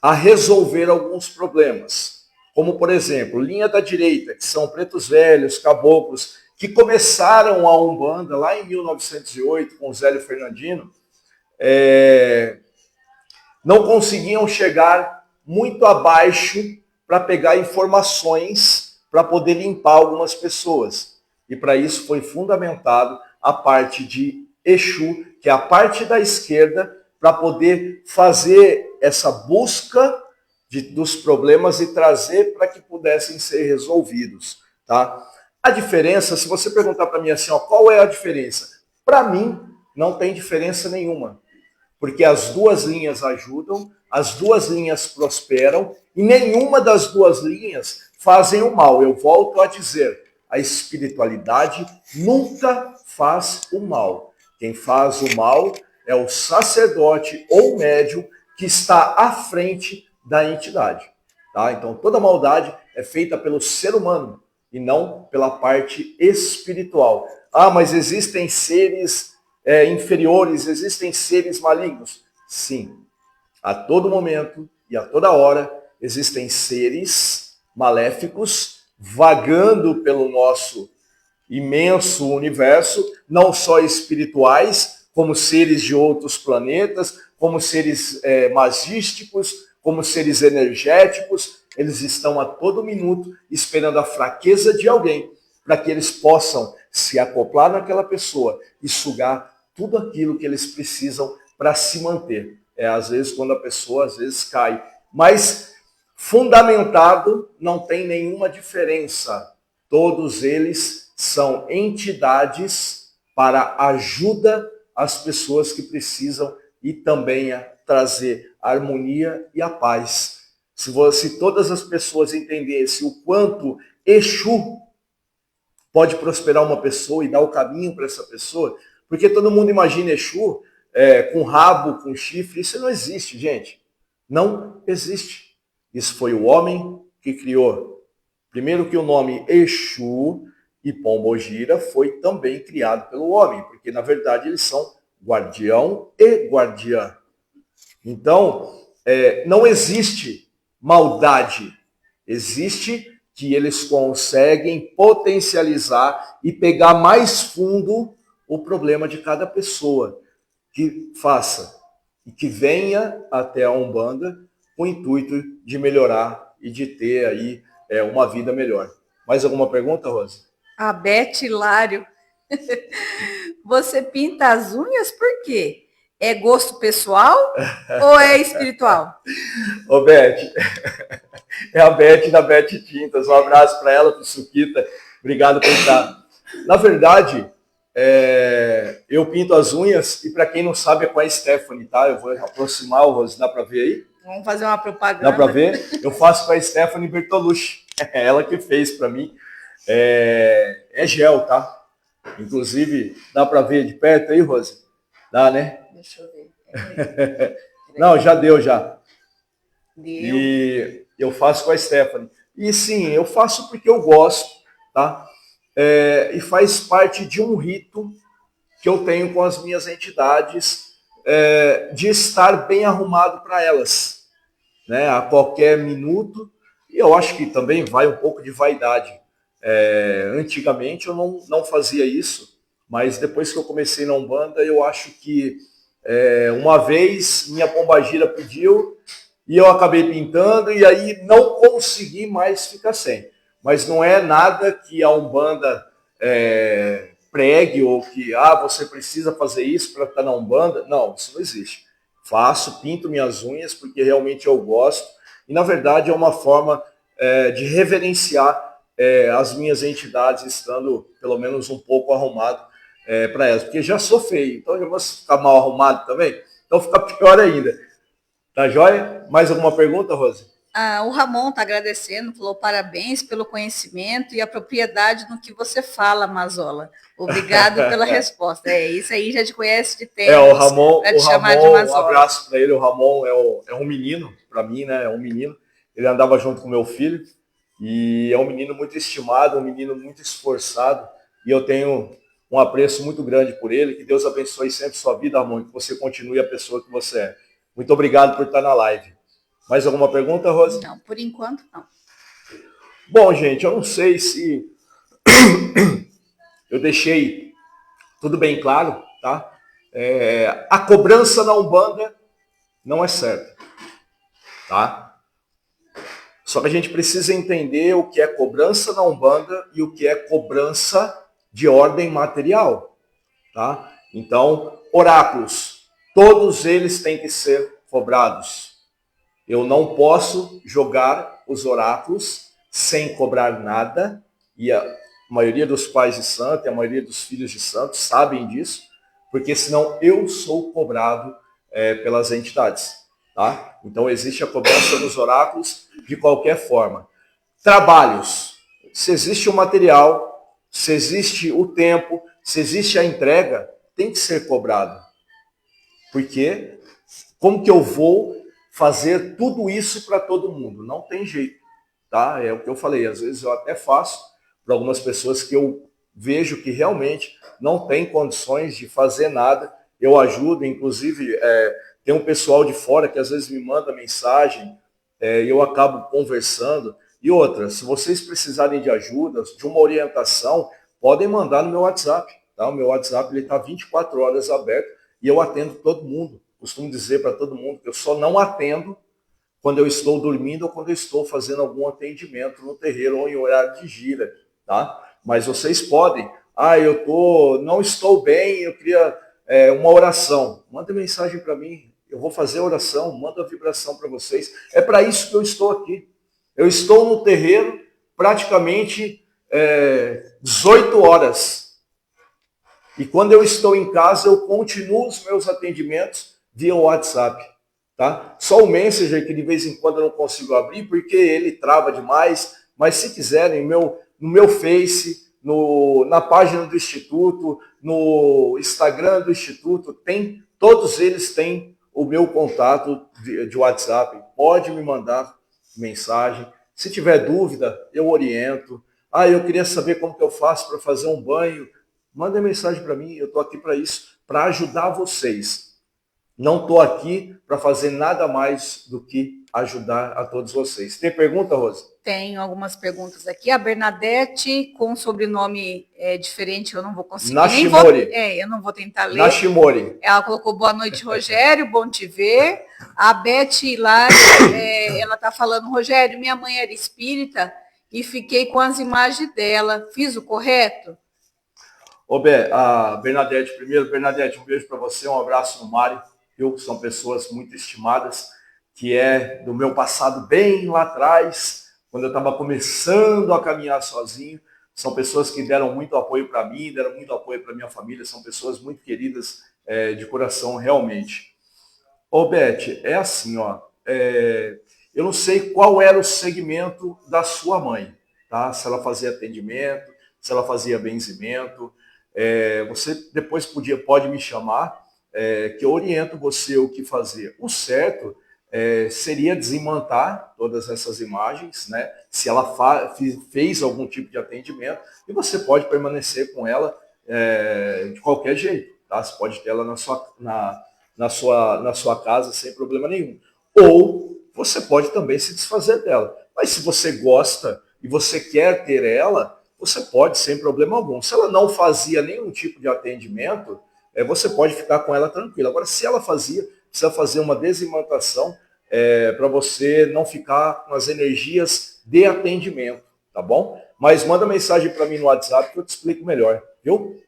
a resolver alguns problemas. Como, por exemplo, linha da direita, que são pretos velhos, caboclos, que começaram a Umbanda lá em 1908 com o Zélio Fernandino, não conseguiam chegar muito abaixo para pegar informações para poder limpar algumas pessoas. E para isso foi fundamentado a parte de Exu, que é a parte da esquerda, para poder fazer essa busca dos problemas e trazer para que pudessem ser resolvidos. Tá? A diferença, se você perguntar para mim assim, qual é a diferença? Para mim, não tem diferença nenhuma. Porque as duas linhas ajudam, as duas linhas prosperam e nenhuma das duas linhas fazem o mal. Eu volto a dizer, a espiritualidade nunca faz o mal. Quem faz o mal é o sacerdote ou médium que está à frente da entidade. Tá? Então, toda maldade é feita pelo ser humano e não pela parte espiritual. Mas existem seres inferiores, existem seres malignos? Sim. A todo momento e a toda hora existem seres maléficos vagando pelo nosso imenso universo, não só espirituais, como seres de outros planetas, como seres magísticos, como seres energéticos. Eles estão a todo minuto esperando a fraqueza de alguém para que eles possam se acoplar naquela pessoa e sugar tudo aquilo que eles precisam para se manter. Às vezes, quando a pessoa cai. Mas, fundamentado, não tem nenhuma diferença. Todos eles são entidades para ajuda às pessoas que precisam e também a trazer a harmonia e a paz. Se todas as pessoas entendessem o quanto Exu pode prosperar uma pessoa e dar o caminho para essa pessoa, porque todo mundo imagina Exu com rabo, com chifre. Isso não existe, gente. Não existe. Isso foi o homem que criou? Primeiro que o nome Exu e Pombogira foi também criado pelo homem, porque na verdade eles são guardião e guardiã. Então, não existe maldade, existe que eles conseguem potencializar e pegar mais fundo o problema de cada pessoa, que faça e que venha até a Umbanda com o intuito de melhorar e de ter aí uma vida melhor. Mais alguma pergunta, Rosa? A Beth Hilário. Você pinta as unhas por quê? É gosto pessoal ou é espiritual? Ô, Beth, é a Beth da Beth Tintas. Um abraço para ela, para o Suquita. Obrigado por estar. Na verdade, eu pinto as unhas e para quem não sabe é com a Stephanie, tá? Eu vou aproximar o Rose, dá para ver aí? Vamos fazer uma propaganda. Dá para ver? Eu faço com a Stephanie Bertolucci. É ela que fez para mim. É gel, tá? Inclusive, dá para ver de perto aí, Rose? Dá, né? Deixa eu ver. Não, já deu, já. Deu. E eu faço com a Stephanie. E sim, eu faço porque eu gosto, tá? E faz parte de um rito que eu tenho com as minhas entidades, de estar bem arrumado para elas, né? A qualquer minuto. E eu acho que também vai um pouco de vaidade. Antigamente eu não fazia isso, mas depois que eu comecei na Umbanda, eu acho que uma vez minha pombagira pediu e eu acabei pintando e aí não consegui mais ficar sem. Mas não é nada que a Umbanda pregue ou que você precisa fazer isso para estar na Umbanda. Não, isso não existe. Faço, pinto minhas unhas porque realmente eu gosto e na verdade é uma forma de reverenciar as minhas entidades estando pelo menos um pouco arrumado para elas, porque já sou feio, então já vou ficar mal arrumado também, então fica pior ainda. Tá joia? Mais alguma pergunta, Rose? O Ramon está agradecendo, falou parabéns pelo conhecimento e a propriedade no que você fala, Mazola. Obrigado pela resposta. Isso aí já te conhece de tempo. O Ramon, para te chamar de Mazola. Um abraço para ele. O Ramon é um menino, para mim, né? É um menino. Ele andava junto com meu filho e é um menino muito estimado, um menino muito esforçado e eu tenho um apreço muito grande por ele. Que Deus abençoe sempre sua vida, Ramon, que você continue a pessoa que você é. Muito obrigado por estar na live. Mais alguma pergunta, Rose? Não, por enquanto não. Bom, gente, eu não sei se eu deixei tudo bem claro, tá? A cobrança na Umbanda não é certa, tá? Só que a gente precisa entender o que é cobrança na Umbanda e o que é cobrança de ordem material, tá? Então, oráculos, todos eles têm que ser cobrados. Eu não posso jogar os oráculos sem cobrar nada, e a maioria dos pais de santo e a maioria dos filhos de santo sabem disso, porque senão eu sou cobrado pelas entidades. Tá? Então existe a cobrança dos oráculos de qualquer forma. Trabalhos. Se existe o material, se existe o tempo, se existe a entrega, tem que ser cobrado. Porque como que eu vou fazer tudo isso para todo mundo? Não tem jeito, tá? É o que eu falei, às vezes eu até faço para algumas pessoas que eu vejo que realmente não tem condições de fazer nada, eu ajudo, inclusive tem um pessoal de fora que às vezes me manda mensagem e eu acabo conversando. E outra, se vocês precisarem de ajuda, de uma orientação, podem mandar no meu WhatsApp, tá? O meu WhatsApp está 24 horas aberto e eu atendo todo mundo. Costumo dizer para todo mundo que eu só não atendo quando eu estou dormindo ou quando eu estou fazendo algum atendimento no terreiro ou em horário de gira, tá? Mas vocês podem. Não estou bem, eu queria uma oração. Manda mensagem para mim, eu vou fazer a oração, mando a vibração para vocês. É para isso que eu estou aqui. Eu estou no terreiro praticamente 18 horas. E quando eu estou em casa, eu continuo os meus atendimentos via WhatsApp, tá? Só o Messenger que de vez em quando eu não consigo abrir porque ele trava demais, mas se quiserem, no meu Face, na página do Instituto, no Instagram do Instituto, todos eles têm o meu contato de WhatsApp. Pode me mandar mensagem, Se tiver dúvida, eu oriento. Ah, eu queria saber como que eu faço para fazer um banho. Manda mensagem para mim, eu estou aqui para isso, para ajudar vocês. Não estou aqui para fazer nada mais do que ajudar a todos vocês. Tem pergunta, Rosa? Tem algumas perguntas aqui. A Bernadette, com sobrenome diferente, eu não vou conseguir. Nashimori. Eu não vou tentar ler. Nashimori. Ela colocou boa noite, Rogério, bom te ver. A Beth Hilário, ela está falando, Rogério, minha mãe era espírita e fiquei com as imagens dela. Fiz o correto? A Bernadette, primeiro, Bernadette, um beijo para você, um abraço no Mário, viu? São pessoas muito estimadas, que é do meu passado bem lá atrás, quando eu estava começando a caminhar sozinho. São pessoas que deram muito apoio para mim, deram muito apoio para minha família, são pessoas muito queridas de coração, realmente. Beth, é assim, eu não sei qual era o segmento da sua mãe, tá? Se ela fazia atendimento, se ela fazia benzimento. Você depois pode me chamar, que eu oriento você o que fazer. O certo seria desimantar todas essas imagens, né? Se ela fez algum tipo de atendimento, e você pode permanecer com ela de qualquer jeito, tá? Você pode ter ela na sua casa sem problema nenhum. Ou você pode também se desfazer dela. Mas se você gosta e você quer ter ela, você pode sem problema algum. Se ela não fazia nenhum tipo de atendimento, você pode ficar com ela tranquila. Agora, se ela fazia, precisa fazer uma desimantação para você não ficar com as energias de atendimento, tá bom? Mas manda mensagem para mim no WhatsApp que eu te explico melhor, viu?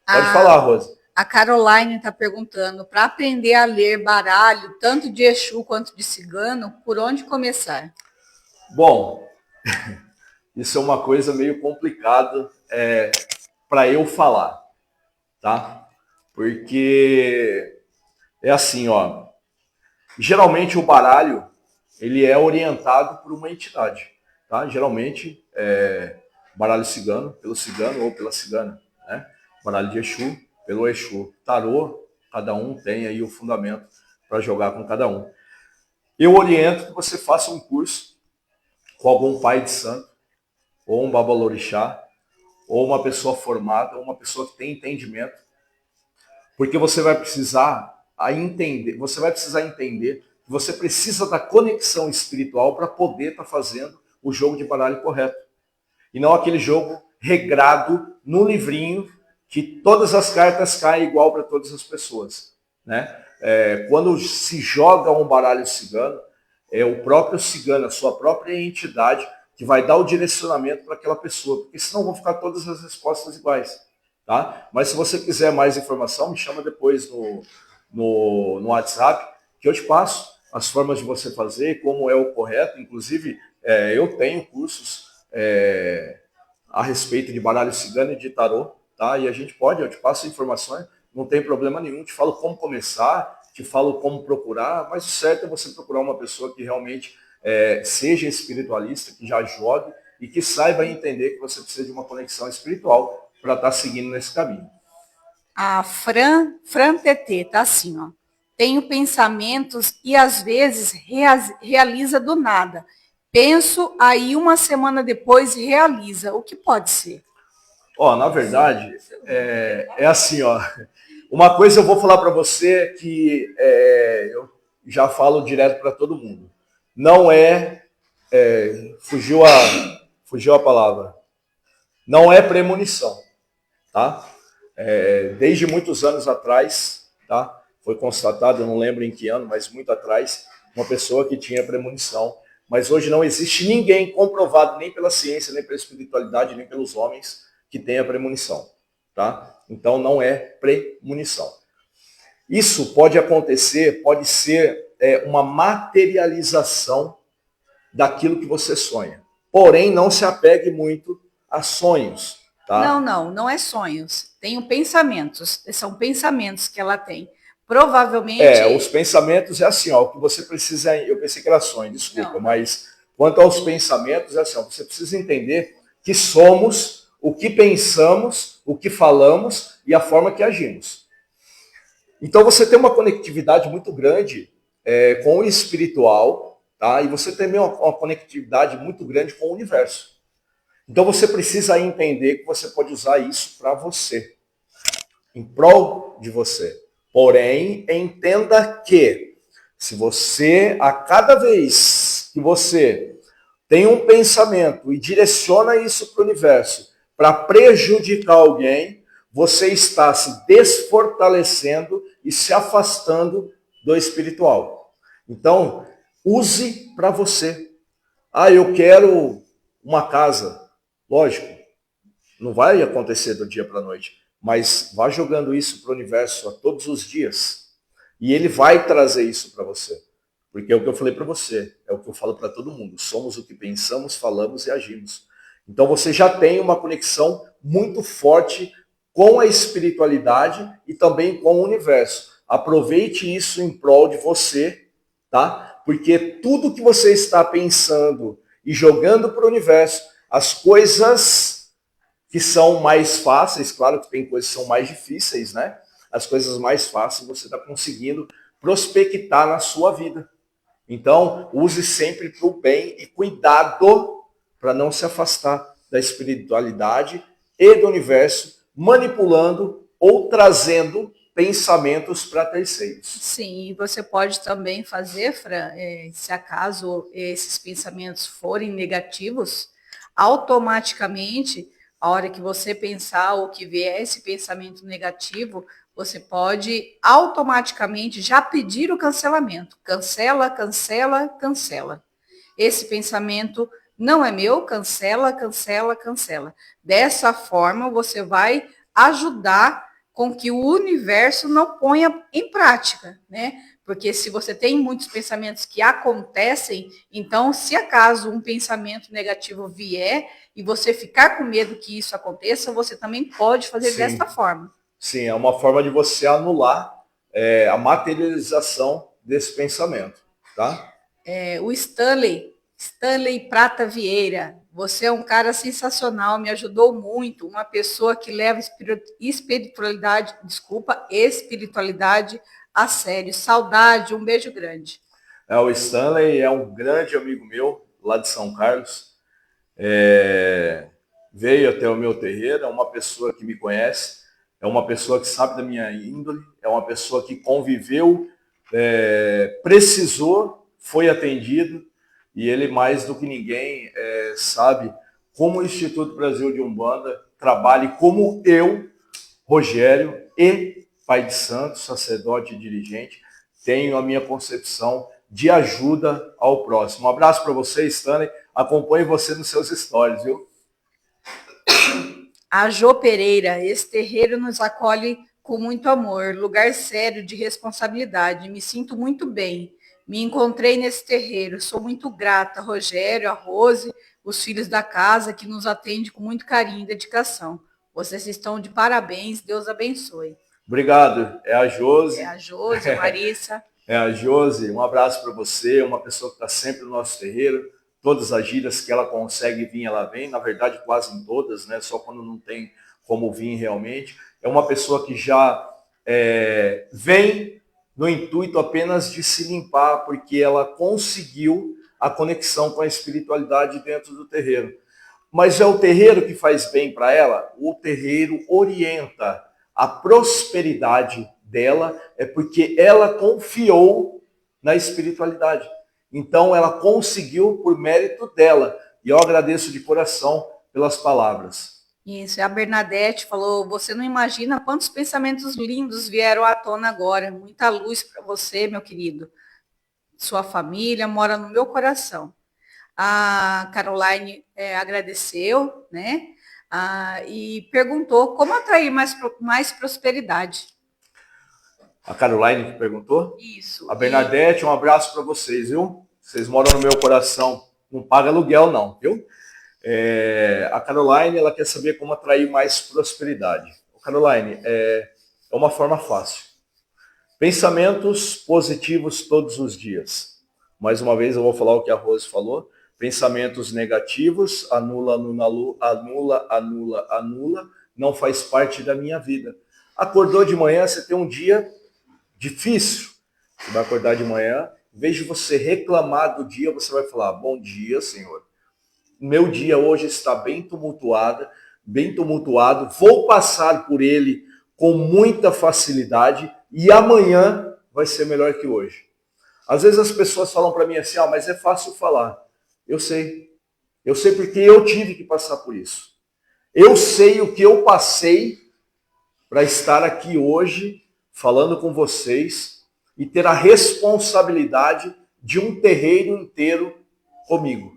Pode falar, Rosa. A Caroline está perguntando, para aprender a ler baralho, tanto de Exu quanto de cigano, por onde começar? Bom, isso é uma coisa meio complicada para eu falar, tá? Porque é assim, geralmente o baralho, ele é orientado por uma entidade, tá? Geralmente, baralho cigano, pelo cigano ou pela cigana, né? Baralho de Exu, pelo Exu. Tarô, cada um tem aí o fundamento para jogar com cada um. Eu oriento que você faça um curso com algum pai de santo, ou um babalorixá, ou uma pessoa formada, ou uma pessoa que tem entendimento, porque você vai precisar entender que você precisa da conexão espiritual para poder estar fazendo o jogo de baralho correto. E não aquele jogo regrado no livrinho, que todas as cartas caem igual para todas as pessoas, né? Quando se joga um baralho cigano, é o próprio cigano, a sua própria entidade, que vai dar o direcionamento para aquela pessoa, porque senão vão ficar todas as respostas iguais, tá? Mas se você quiser mais informação, me chama depois no WhatsApp, que eu te passo as formas de você fazer, como é o correto. Inclusive, eu tenho cursos a respeito de baralho cigano e de tarô, tá? E eu te passo informações, não tem problema nenhum, te falo como começar, te falo como procurar, mas o certo é você procurar uma pessoa que realmente seja espiritualista, que já jogue e que saiba entender que você precisa de uma conexão espiritual para estar seguindo nesse caminho. A Fran TT tá assim, tenho pensamentos e às vezes realiza do nada. Penso, aí uma semana depois realiza. O que pode ser? Na verdade, é assim, uma coisa eu vou falar para você que eu já falo direto para todo mundo. Não fugiu a palavra. Não é premonição, tá? Desde muitos anos atrás, tá? Foi constatado, eu não lembro em que ano, mas muito atrás, uma pessoa que tinha premonição. Mas hoje não existe ninguém comprovado, nem pela ciência, nem pela espiritualidade, nem pelos homens, que tenha premonição, tá? Então não é premonição. Isso pode acontecer, pode ser uma materialização daquilo que você sonha. Porém, não se apegue muito a sonhos, tá? Não é sonhos. Tenho pensamentos. São pensamentos que ela tem. Provavelmente... os pensamentos é assim, o que você precisa... Eu pensei que era sonho, desculpa, mas quanto aos pensamentos é assim, você precisa entender que somos o que pensamos, o que falamos e a forma que agimos. Então você tem uma conectividade muito grande com o espiritual, tá? E você tem uma conectividade muito grande com o universo. Então você precisa entender que você pode usar isso para você, em prol de você. Porém, entenda que se você, a cada vez que você tem um pensamento e direciona isso para o universo para prejudicar alguém, você está se desfortalecendo e se afastando do espiritual. Então, use para você. Ah, eu quero uma casa. Lógico, não vai acontecer do dia para a noite, mas vá jogando isso para o universo a todos os dias. E ele vai trazer isso para você. Porque é o que eu falei para você, é o que eu falo para todo mundo. Somos o que pensamos, falamos e agimos. Então você já tem uma conexão muito forte com a espiritualidade e também com o universo. Aproveite isso em prol de você, tá? Porque tudo que você está pensando e jogando para o universo, as coisas que são mais fáceis, claro que tem coisas que são mais difíceis, né? As coisas mais fáceis você está conseguindo prospectar na sua vida. Então, use sempre para o bem e cuidado para não se afastar da espiritualidade e do universo, manipulando ou trazendo pensamentos para terceiros. Sim, e você pode também fazer, Fran, se acaso esses pensamentos forem negativos, automaticamente, a hora que você pensar ou que vier esse pensamento negativo, você pode automaticamente já pedir o cancelamento. Cancela, cancela, cancela. Esse pensamento não é meu, cancela, cancela, cancela. Dessa forma, você vai ajudar com que o universo não ponha em prática, né? Porque se você tem muitos pensamentos que acontecem, então, se acaso um pensamento negativo vier e você ficar com medo que isso aconteça, você também pode fazer desta forma. Sim, é uma forma de você anular a materialização desse pensamento, tá? O Stanley Prata Vieira, você é um cara sensacional, me ajudou muito, uma pessoa que leva espiritualidade a sério. Saudade, um beijo grande. O Stanley é um grande amigo meu, lá de São Carlos. Veio até o meu terreiro, é uma pessoa que me conhece, é uma pessoa que sabe da minha índole, é uma pessoa que conviveu, precisou, foi atendido, e ele mais do que ninguém sabe como o Instituto Brasil de Umbanda trabalha, e como eu, Rogério e pai de santo, sacerdote e dirigente, tenho a minha concepção de ajuda ao próximo. Um abraço para você, Stanley. Acompanhe você nos seus stories, viu? A Jô Pereira, esse terreiro nos acolhe com muito amor, lugar sério de responsabilidade. Me sinto muito bem. Me encontrei nesse terreiro. Sou muito grata, Rogério, a Rose, os filhos da casa que nos atendem com muito carinho e dedicação. Vocês estão de parabéns. Deus abençoe. Obrigado. É a Josi. É a Josi, a Marissa. É a Josi. Um abraço para você, uma pessoa que está sempre no nosso terreiro. Todas as gírias que ela consegue vir, ela vem. Na verdade, quase em todas, né? Só quando não tem como vir realmente. É uma pessoa que já vem no intuito apenas de se limpar, porque ela conseguiu a conexão com a espiritualidade dentro do terreiro. Mas é o terreiro que faz bem para ela? O terreiro orienta a prosperidade dela, é porque ela confiou na espiritualidade. Então ela conseguiu por mérito dela. E eu agradeço de coração pelas palavras. Isso, a Bernadette falou, você não imagina quantos pensamentos lindos vieram à tona agora. Muita luz para você, meu querido. Sua família mora no meu coração. A Caroline agradeceu, né? E perguntou como atrair mais prosperidade. A Caroline que perguntou? Isso. A Bernadette, um abraço para vocês, viu? Vocês moram no meu coração. Não paga aluguel, não, viu? A Caroline, ela quer saber como atrair mais prosperidade. Caroline, é uma forma fácil. Pensamentos positivos todos os dias. Mais uma vez eu vou falar o que a Rose falou. Pensamentos negativos, anula, não faz parte da minha vida. Acordou de manhã, você tem um dia difícil. Você vai acordar de manhã Em vez de você reclamar do dia, você vai falar, bom dia, Senhor. Meu dia hoje está bem tumultuado, vou passar por ele com muita facilidade e amanhã vai ser melhor que hoje. Às vezes as pessoas falam para mim assim, mas é fácil falar. Eu sei porque eu tive que passar por isso. Eu sei o que eu passei para estar aqui hoje falando com vocês e ter a responsabilidade de um terreiro inteiro comigo.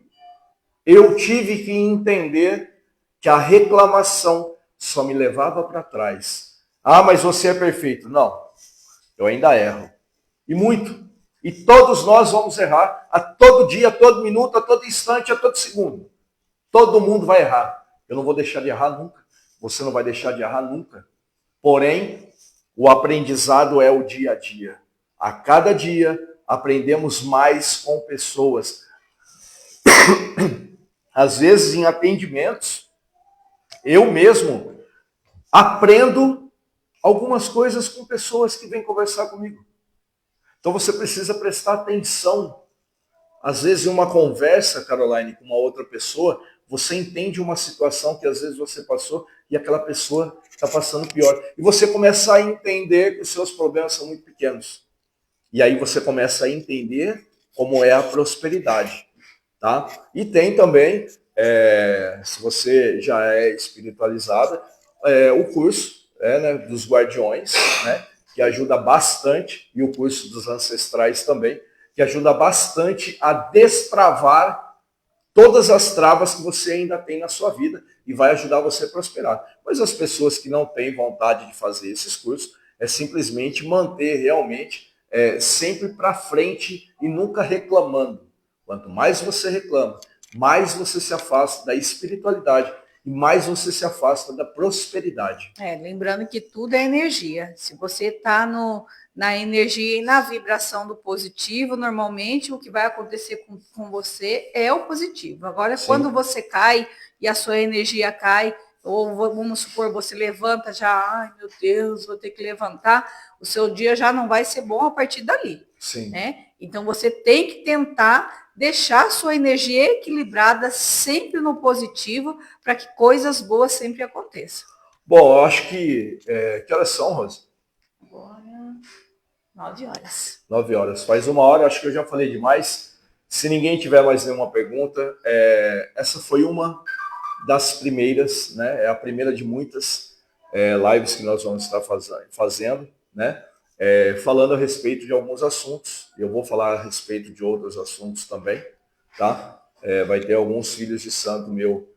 Eu tive que entender que a reclamação só me levava para trás. Mas você é perfeito. Não, eu ainda erro. E muito. E todos nós vamos errar a todo dia, a todo minuto, a todo instante, a todo segundo. Todo mundo vai errar. Eu não vou deixar de errar nunca. Você não vai deixar de errar nunca. Porém, o aprendizado é o dia a dia. A cada dia, aprendemos mais com pessoas. Às vezes, em atendimentos, eu mesmo aprendo algumas coisas com pessoas que vêm conversar comigo. Então, você precisa prestar atenção. Às vezes, em uma conversa, Caroline, com uma outra pessoa, você entende uma situação que às vezes você passou e aquela pessoa está passando pior. E você começa a entender que os seus problemas são muito pequenos. E aí você começa a entender como é a prosperidade. Tá? E tem também, se você já é espiritualizada, o curso dos guardiões, né, que ajuda bastante, e o curso dos ancestrais também, que ajuda bastante a destravar todas as travas que você ainda tem na sua vida e vai ajudar você a prosperar. Mas as pessoas que não têm vontade de fazer esses cursos, é simplesmente manter realmente sempre para frente e nunca reclamando. Quanto mais você reclama, mais você se afasta da espiritualidade e mais você se afasta da prosperidade. Lembrando que tudo é energia. Se você está na energia e na vibração do positivo, normalmente o que vai acontecer com você é o positivo. Agora, sim, quando você cai e a sua energia cai, ou vamos supor, você levanta já, meu Deus, vou ter que levantar, o seu dia já não vai ser bom a partir dali. Sim. Né? Então, você tem que tentar deixar a sua energia equilibrada sempre no positivo para que coisas boas sempre aconteçam. Bom, eu acho que horas são, Rosa? Agora, 9 horas. 9 horas. Faz 1 hora, acho que eu já falei demais. Se ninguém tiver mais nenhuma pergunta, essa foi uma das primeiras, né? É a primeira de muitas lives que nós vamos estar fazendo, né? Falando a respeito de alguns assuntos. Eu vou falar a respeito de outros assuntos também, tá? Vai ter alguns filhos de santo meu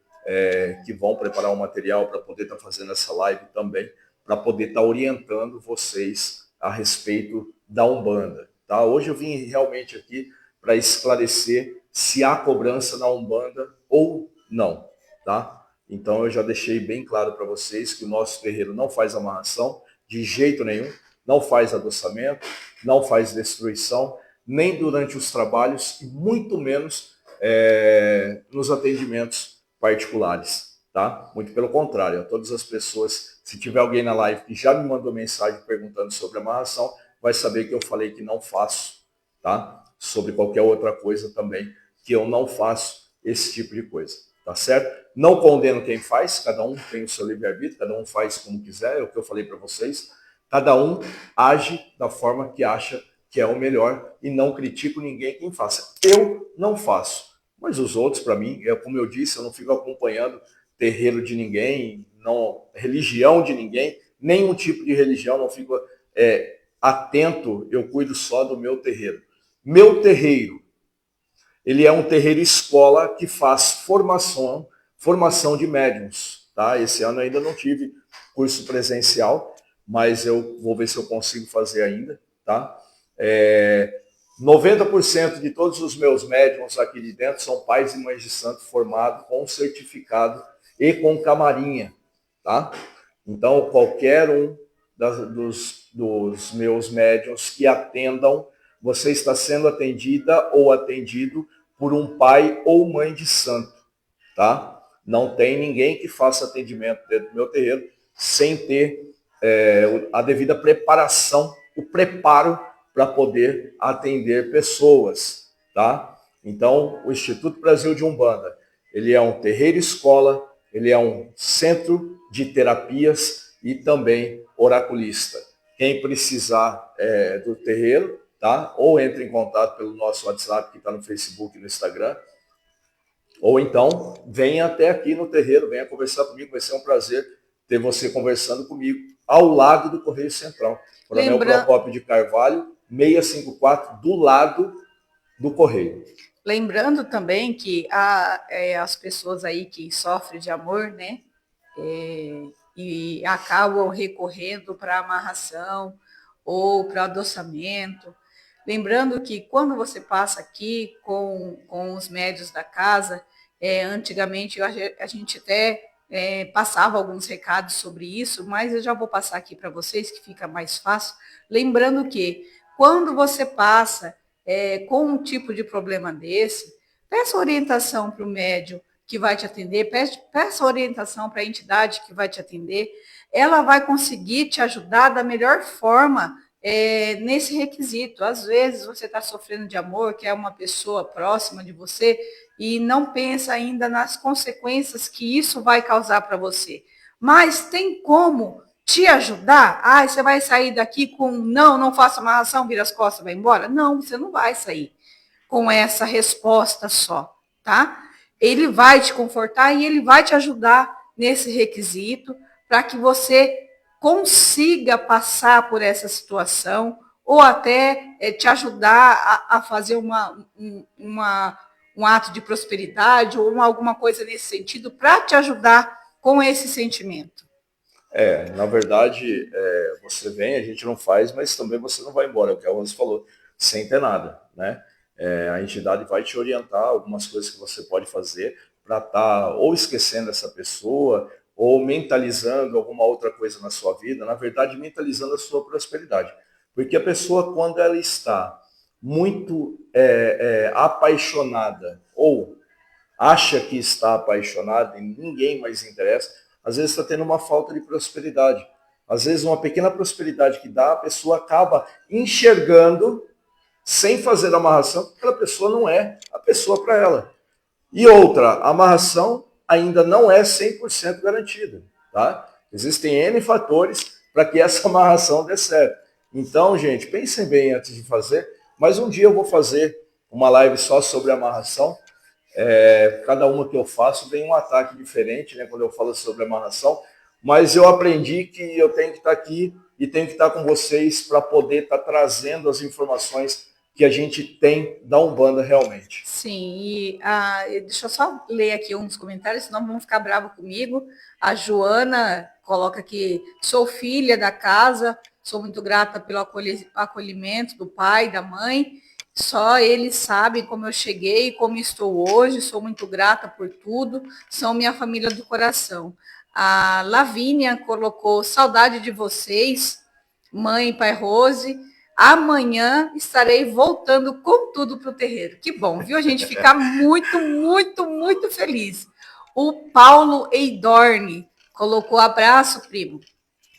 que vão preparar um material para poder estar fazendo essa live também, para poder estar orientando vocês a respeito da Umbanda, tá? Hoje eu vim realmente aqui para esclarecer se há cobrança na Umbanda ou não, tá? Então eu já deixei bem claro para vocês que o nosso terreiro não faz amarração de jeito nenhum, não faz adoçamento, não faz destruição, nem durante os trabalhos e muito menos nos atendimentos particulares, tá? Muito pelo contrário, a todas as pessoas, se tiver alguém na live que já me mandou mensagem perguntando sobre amarração, vai saber que eu falei que não faço, tá? Sobre qualquer outra coisa também, que eu não faço esse tipo de coisa, tá certo? Não condeno quem faz, cada um tem o seu livre-arbítrio, cada um faz como quiser, é o que eu falei para vocês. Cada um age da forma que acha que é o melhor e não critico ninguém quem faça. Eu não faço, mas os outros, para mim, como eu disse, eu não fico acompanhando terreiro de ninguém, não religião de ninguém, nenhum tipo de religião, não fico atento, eu cuido só do meu terreiro. Meu terreiro, ele é um terreiro escola que faz formação de médiuns, tá? Esse ano eu ainda não tive curso presencial, mas eu vou ver se eu consigo fazer ainda, tá? 90% de todos os meus médiuns aqui de dentro são pais e mães de santo formados com certificado e com camarinha, tá? Então, qualquer um dos meus médiuns que atendam, você está sendo atendida ou atendido por um pai ou mãe de santo, tá? Não tem ninguém que faça atendimento dentro do meu terreiro sem ter a devida preparação, o preparo para poder atender pessoas, tá? Então, o Instituto Brasil de Umbanda, ele é um terreiro-escola, ele é um centro de terapias e também oraculista. Quem precisar do terreiro, tá? Ou entre em contato pelo nosso WhatsApp, que está no Facebook e no Instagram, ou então venha até aqui no terreiro, venha conversar comigo, vai ser um prazer ter você conversando comigo, ao lado do Correio Central. Coronel Procópio de Carvalho, 654, do lado do Correio. Lembrando também que as pessoas aí que sofrem de amor, né, e acabam recorrendo para amarração ou para adoçamento. Lembrando que quando você passa aqui com os médios da casa, antigamente a gente até passava alguns recados sobre isso, mas eu já vou passar aqui para vocês, que fica mais fácil. Lembrando que quando você passa com um tipo de problema desse, peça orientação para o médium que vai te atender, peça orientação para a entidade que vai te atender, ela vai conseguir te ajudar da melhor forma nesse requisito. Às vezes você está sofrendo de amor, que é uma pessoa próxima de você, e não pensa ainda nas consequências que isso vai causar para você. Mas tem como te ajudar? Você vai sair daqui com não faça amarração, vira as costas, vai embora? Não, você não vai sair com essa resposta só, tá? Ele vai te confortar e ele vai te ajudar nesse requisito para que você consiga passar por essa situação ou até te ajudar a fazer um ato de prosperidade ou alguma coisa nesse sentido para te ajudar com esse sentimento. Na verdade, você vem, a gente não faz, mas também você não vai embora, é o que a Rose falou, sem ter nada, né? A entidade vai te orientar algumas coisas que você pode fazer para estar ou esquecendo essa pessoa, ou mentalizando alguma outra coisa na sua vida, na verdade, mentalizando a sua prosperidade. Porque a pessoa, quando ela está muito apaixonada, ou acha que está apaixonada e ninguém mais interessa, às vezes está tendo uma falta de prosperidade. Às vezes uma pequena prosperidade que dá, a pessoa acaba enxergando, sem fazer amarração, porque aquela pessoa não é a pessoa para ela. E outra, a amarração ainda não é 100% garantida, tá? Existem N fatores para que essa amarração dê certo. Então, gente, pensem bem antes de fazer, mas um dia eu vou fazer uma live só sobre amarração. Cada uma que eu faço vem um ataque diferente, né, quando eu falo sobre amarração, mas eu aprendi que eu tenho que estar aqui e tenho que estar com vocês para poder estar trazendo as informações que a gente tem da Umbanda realmente. Sim, deixa eu só ler aqui uns comentários, senão vão ficar bravos comigo. A Joana coloca aqui, sou filha da casa, sou muito grata pelo acolhimento do pai, da mãe, só eles sabem como eu cheguei, como estou hoje, sou muito grata por tudo, são minha família do coração. A Lavínia colocou, saudade de vocês, mãe e pai Rose, amanhã estarei voltando com tudo para o terreiro. Que bom, viu? A gente fica muito, muito, muito feliz. O Paulo Eidorne colocou abraço, primo.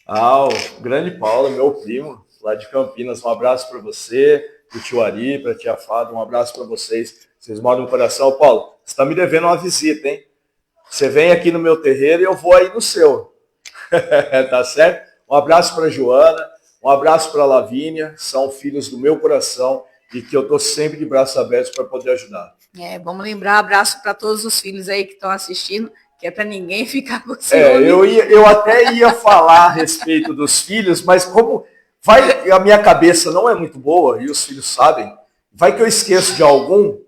O grande Paulo, meu primo, lá de Campinas. Um abraço para você, para o tio Ari, para a tia Fada. Um abraço para vocês. Vocês moram no coração. Paulo, você está me devendo uma visita, hein? Você vem aqui no meu terreiro e eu vou aí no seu. Tá certo? Um abraço para a Joana. Um abraço para a Lavínia, são filhos do meu coração e que eu estou sempre de braços abertos para poder ajudar. Vamos lembrar, abraço para todos os filhos aí que estão assistindo, que é para ninguém ficar com ciúme. Eu até ia falar a respeito dos filhos, mas como a minha cabeça não é muito boa, e os filhos sabem, vai que eu esqueço de algum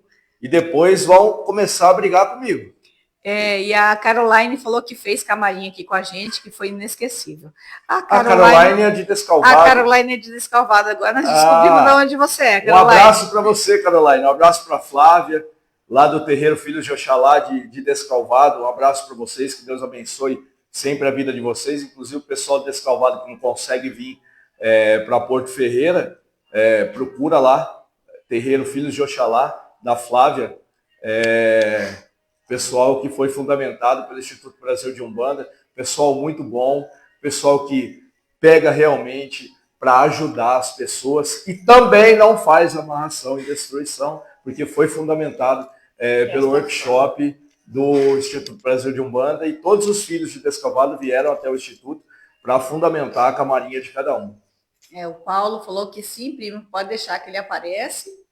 e depois vão começar a brigar comigo. E a Caroline falou que fez camarim aqui com a gente, que foi inesquecível. A Caroline é de Descalvado. A Caroline é de Descalvado. Agora nós descobrimos de onde você é, Caroline. Um abraço para você, Caroline. Um abraço para a Flávia, lá do Terreiro Filhos de Oxalá, de Descalvado. Um abraço para vocês, que Deus abençoe sempre a vida de vocês. Inclusive o pessoal de Descalvado que não consegue vir para Porto Ferreira, procura lá, Terreiro Filhos de Oxalá, da Flávia. Pessoal que foi fundamentado pelo Instituto Brasil de Umbanda, pessoal muito bom, pessoal que pega realmente para ajudar as pessoas e também não faz amarração e destruição, porque foi fundamentado pelo workshop do Instituto Brasil de Umbanda e todos os filhos de Descavado vieram até o Instituto para fundamentar a camarinha de cada um. O Paulo falou que sim, primo, pode deixar que ele aparece.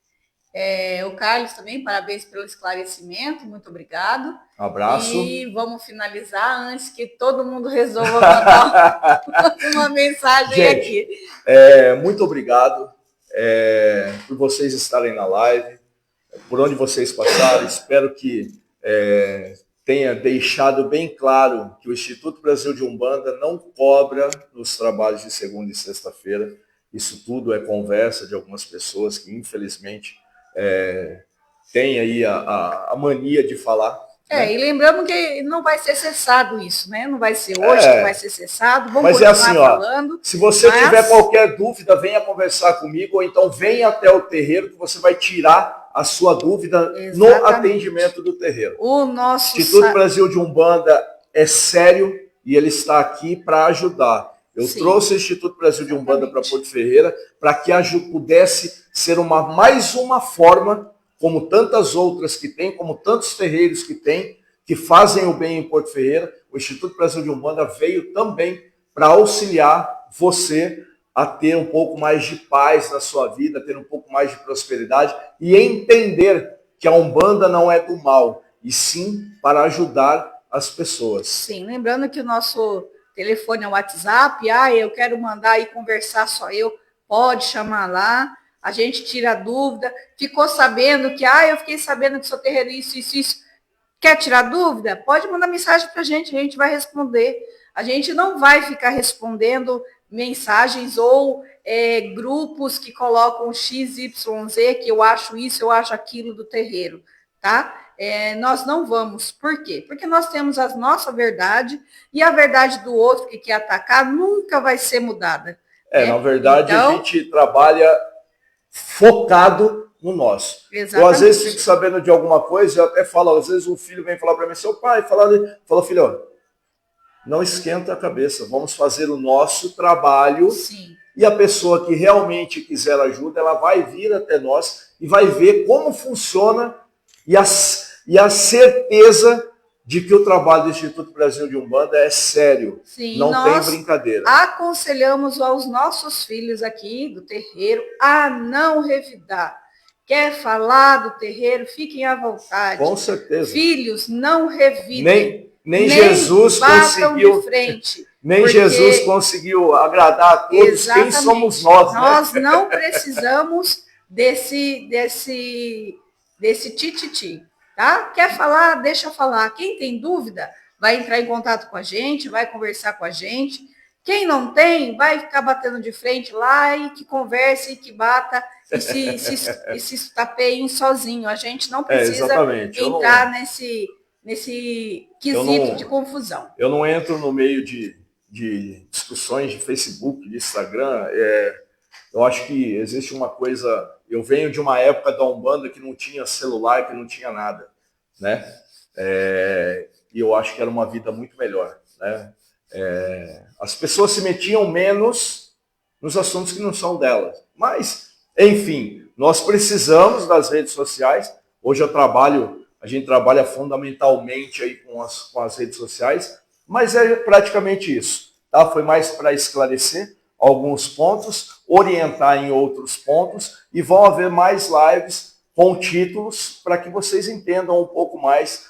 O Carlos também, parabéns pelo esclarecimento, muito obrigado. Um abraço. E vamos finalizar antes que todo mundo resolva mandar uma mensagem. Gente, aqui. Muito obrigado por vocês estarem na live, por onde vocês passaram. Espero que tenha deixado bem claro que o Instituto Brasil de Umbanda não cobra nos trabalhos de segunda e sexta-feira. Isso tudo é conversa de algumas pessoas que, infelizmente, têm aí a mania de falar. E lembramos que não vai ser cessado isso, né? Não vai ser hoje que vai ser cessado. Vamos continuar assim, falando. Se você tiver qualquer dúvida, venha conversar comigo, ou então venha até o terreiro que você vai tirar a sua dúvida no atendimento do terreiro. O nosso Instituto Brasil de Umbanda é sério e ele está aqui para ajudar. Eu trouxe o Instituto Brasil de Umbanda para Porto Ferreira para que pudesse ser mais uma forma, como tantas outras que tem, como tantos terreiros que tem, que fazem o bem em Porto Ferreira. O Instituto Brasil de Umbanda veio também para auxiliar você a ter um pouco mais de paz na sua vida, ter um pouco mais de prosperidade e entender que a Umbanda não é do mal, e sim para ajudar as pessoas. Sim, lembrando que o nosso telefone é o WhatsApp, eu quero mandar e conversar só eu, pode chamar lá, a gente tira a dúvida, ficou sabendo que, eu fiquei sabendo que seu terreiro isso, quer tirar dúvida? Pode mandar mensagem para a gente vai responder. A gente não vai ficar respondendo mensagens ou grupos que colocam XYZ, que eu acho isso, eu acho aquilo do terreiro, tá? Nós não vamos. Por quê? Porque nós temos a nossa verdade e a verdade do outro que quer atacar nunca vai ser mudada. Na verdade, então, a gente trabalha focado no nosso. Exatamente. Eu, às vezes, fico sabendo de alguma coisa, eu até falo, às vezes, um filho vem falar para mim, seu pai, falou, filho, não esquenta a cabeça, vamos fazer o nosso trabalho. Sim. E a pessoa que realmente quiser ajuda, ela vai vir até nós e vai ver como funciona e a certeza de que o trabalho do Instituto Brasil de Umbanda é sério. Sim, não tem brincadeira. Aconselhamos aos nossos filhos aqui do terreiro a não revidar. Quer falar do terreiro, fiquem à vontade. Com certeza. Filhos, não revidem. Nem Jesus conseguiu. De frente, nem Jesus conseguiu agradar a todos. Exatamente. Quem somos nós? Nós não precisamos desse tititi. Tá? Quer falar? Deixa falar. Quem tem dúvida, vai entrar em contato com a gente, vai conversar com a gente. Quem não tem, vai ficar batendo de frente lá e que converse, e que bata, e se estapeiem sozinho. A gente não precisa entrar nesse quesito de confusão. Eu não entro no meio de discussões de Facebook, de Instagram. Eu acho que existe uma coisa... Eu venho de uma época da Umbanda que não tinha celular, que não tinha nada, né? E eu acho que era uma vida muito melhor, né? As pessoas se metiam menos nos assuntos que não são delas. Mas, enfim, nós precisamos das redes sociais. Hoje a gente trabalha fundamentalmente aí com as redes sociais, mas é praticamente isso, tá? Foi mais para esclarecer alguns pontos, orientar em outros pontos, e vão haver mais lives com títulos para que vocês entendam um pouco mais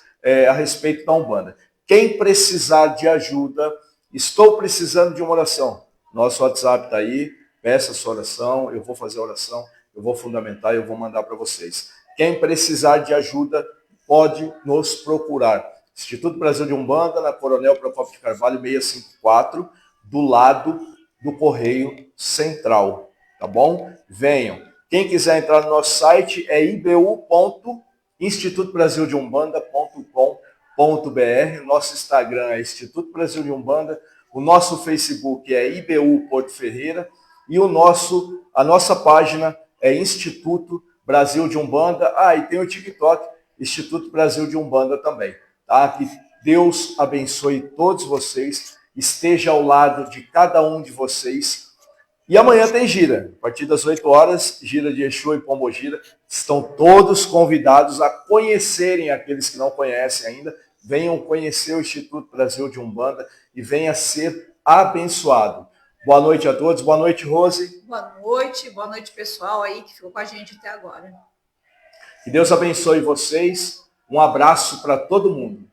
a respeito da Umbanda. Quem precisar de ajuda, estou precisando de uma oração. Nosso WhatsApp está aí, peça a sua oração, eu vou fazer a oração, eu vou fundamentar e eu vou mandar para vocês. Quem precisar de ajuda, pode nos procurar. Instituto Brasil de Umbanda, na Coronel Procópio de Carvalho, 654, do lado do Correio Central, tá bom? Venham. Quem quiser entrar no nosso site é ibu.institutobrasildeumbanda.com.br. Nosso Instagram é Instituto Brasil de Umbanda. O nosso Facebook é IBU Porto Ferreira. E a nossa página é Instituto Brasil de Umbanda. E tem o TikTok, Instituto Brasil de Umbanda também. Tá? Que Deus abençoe todos vocês. Esteja ao lado de cada um de vocês E amanhã tem gira, a partir das 8 horas, gira de Exu e Pombogira. Estão todos convidados a conhecerem, aqueles que não conhecem ainda, venham conhecer o Instituto Brasil de Umbanda e venha ser abençoado. Boa noite a todos, boa noite, Rose. Boa noite pessoal aí que ficou com a gente até agora. Que Deus abençoe vocês, um abraço para todo mundo.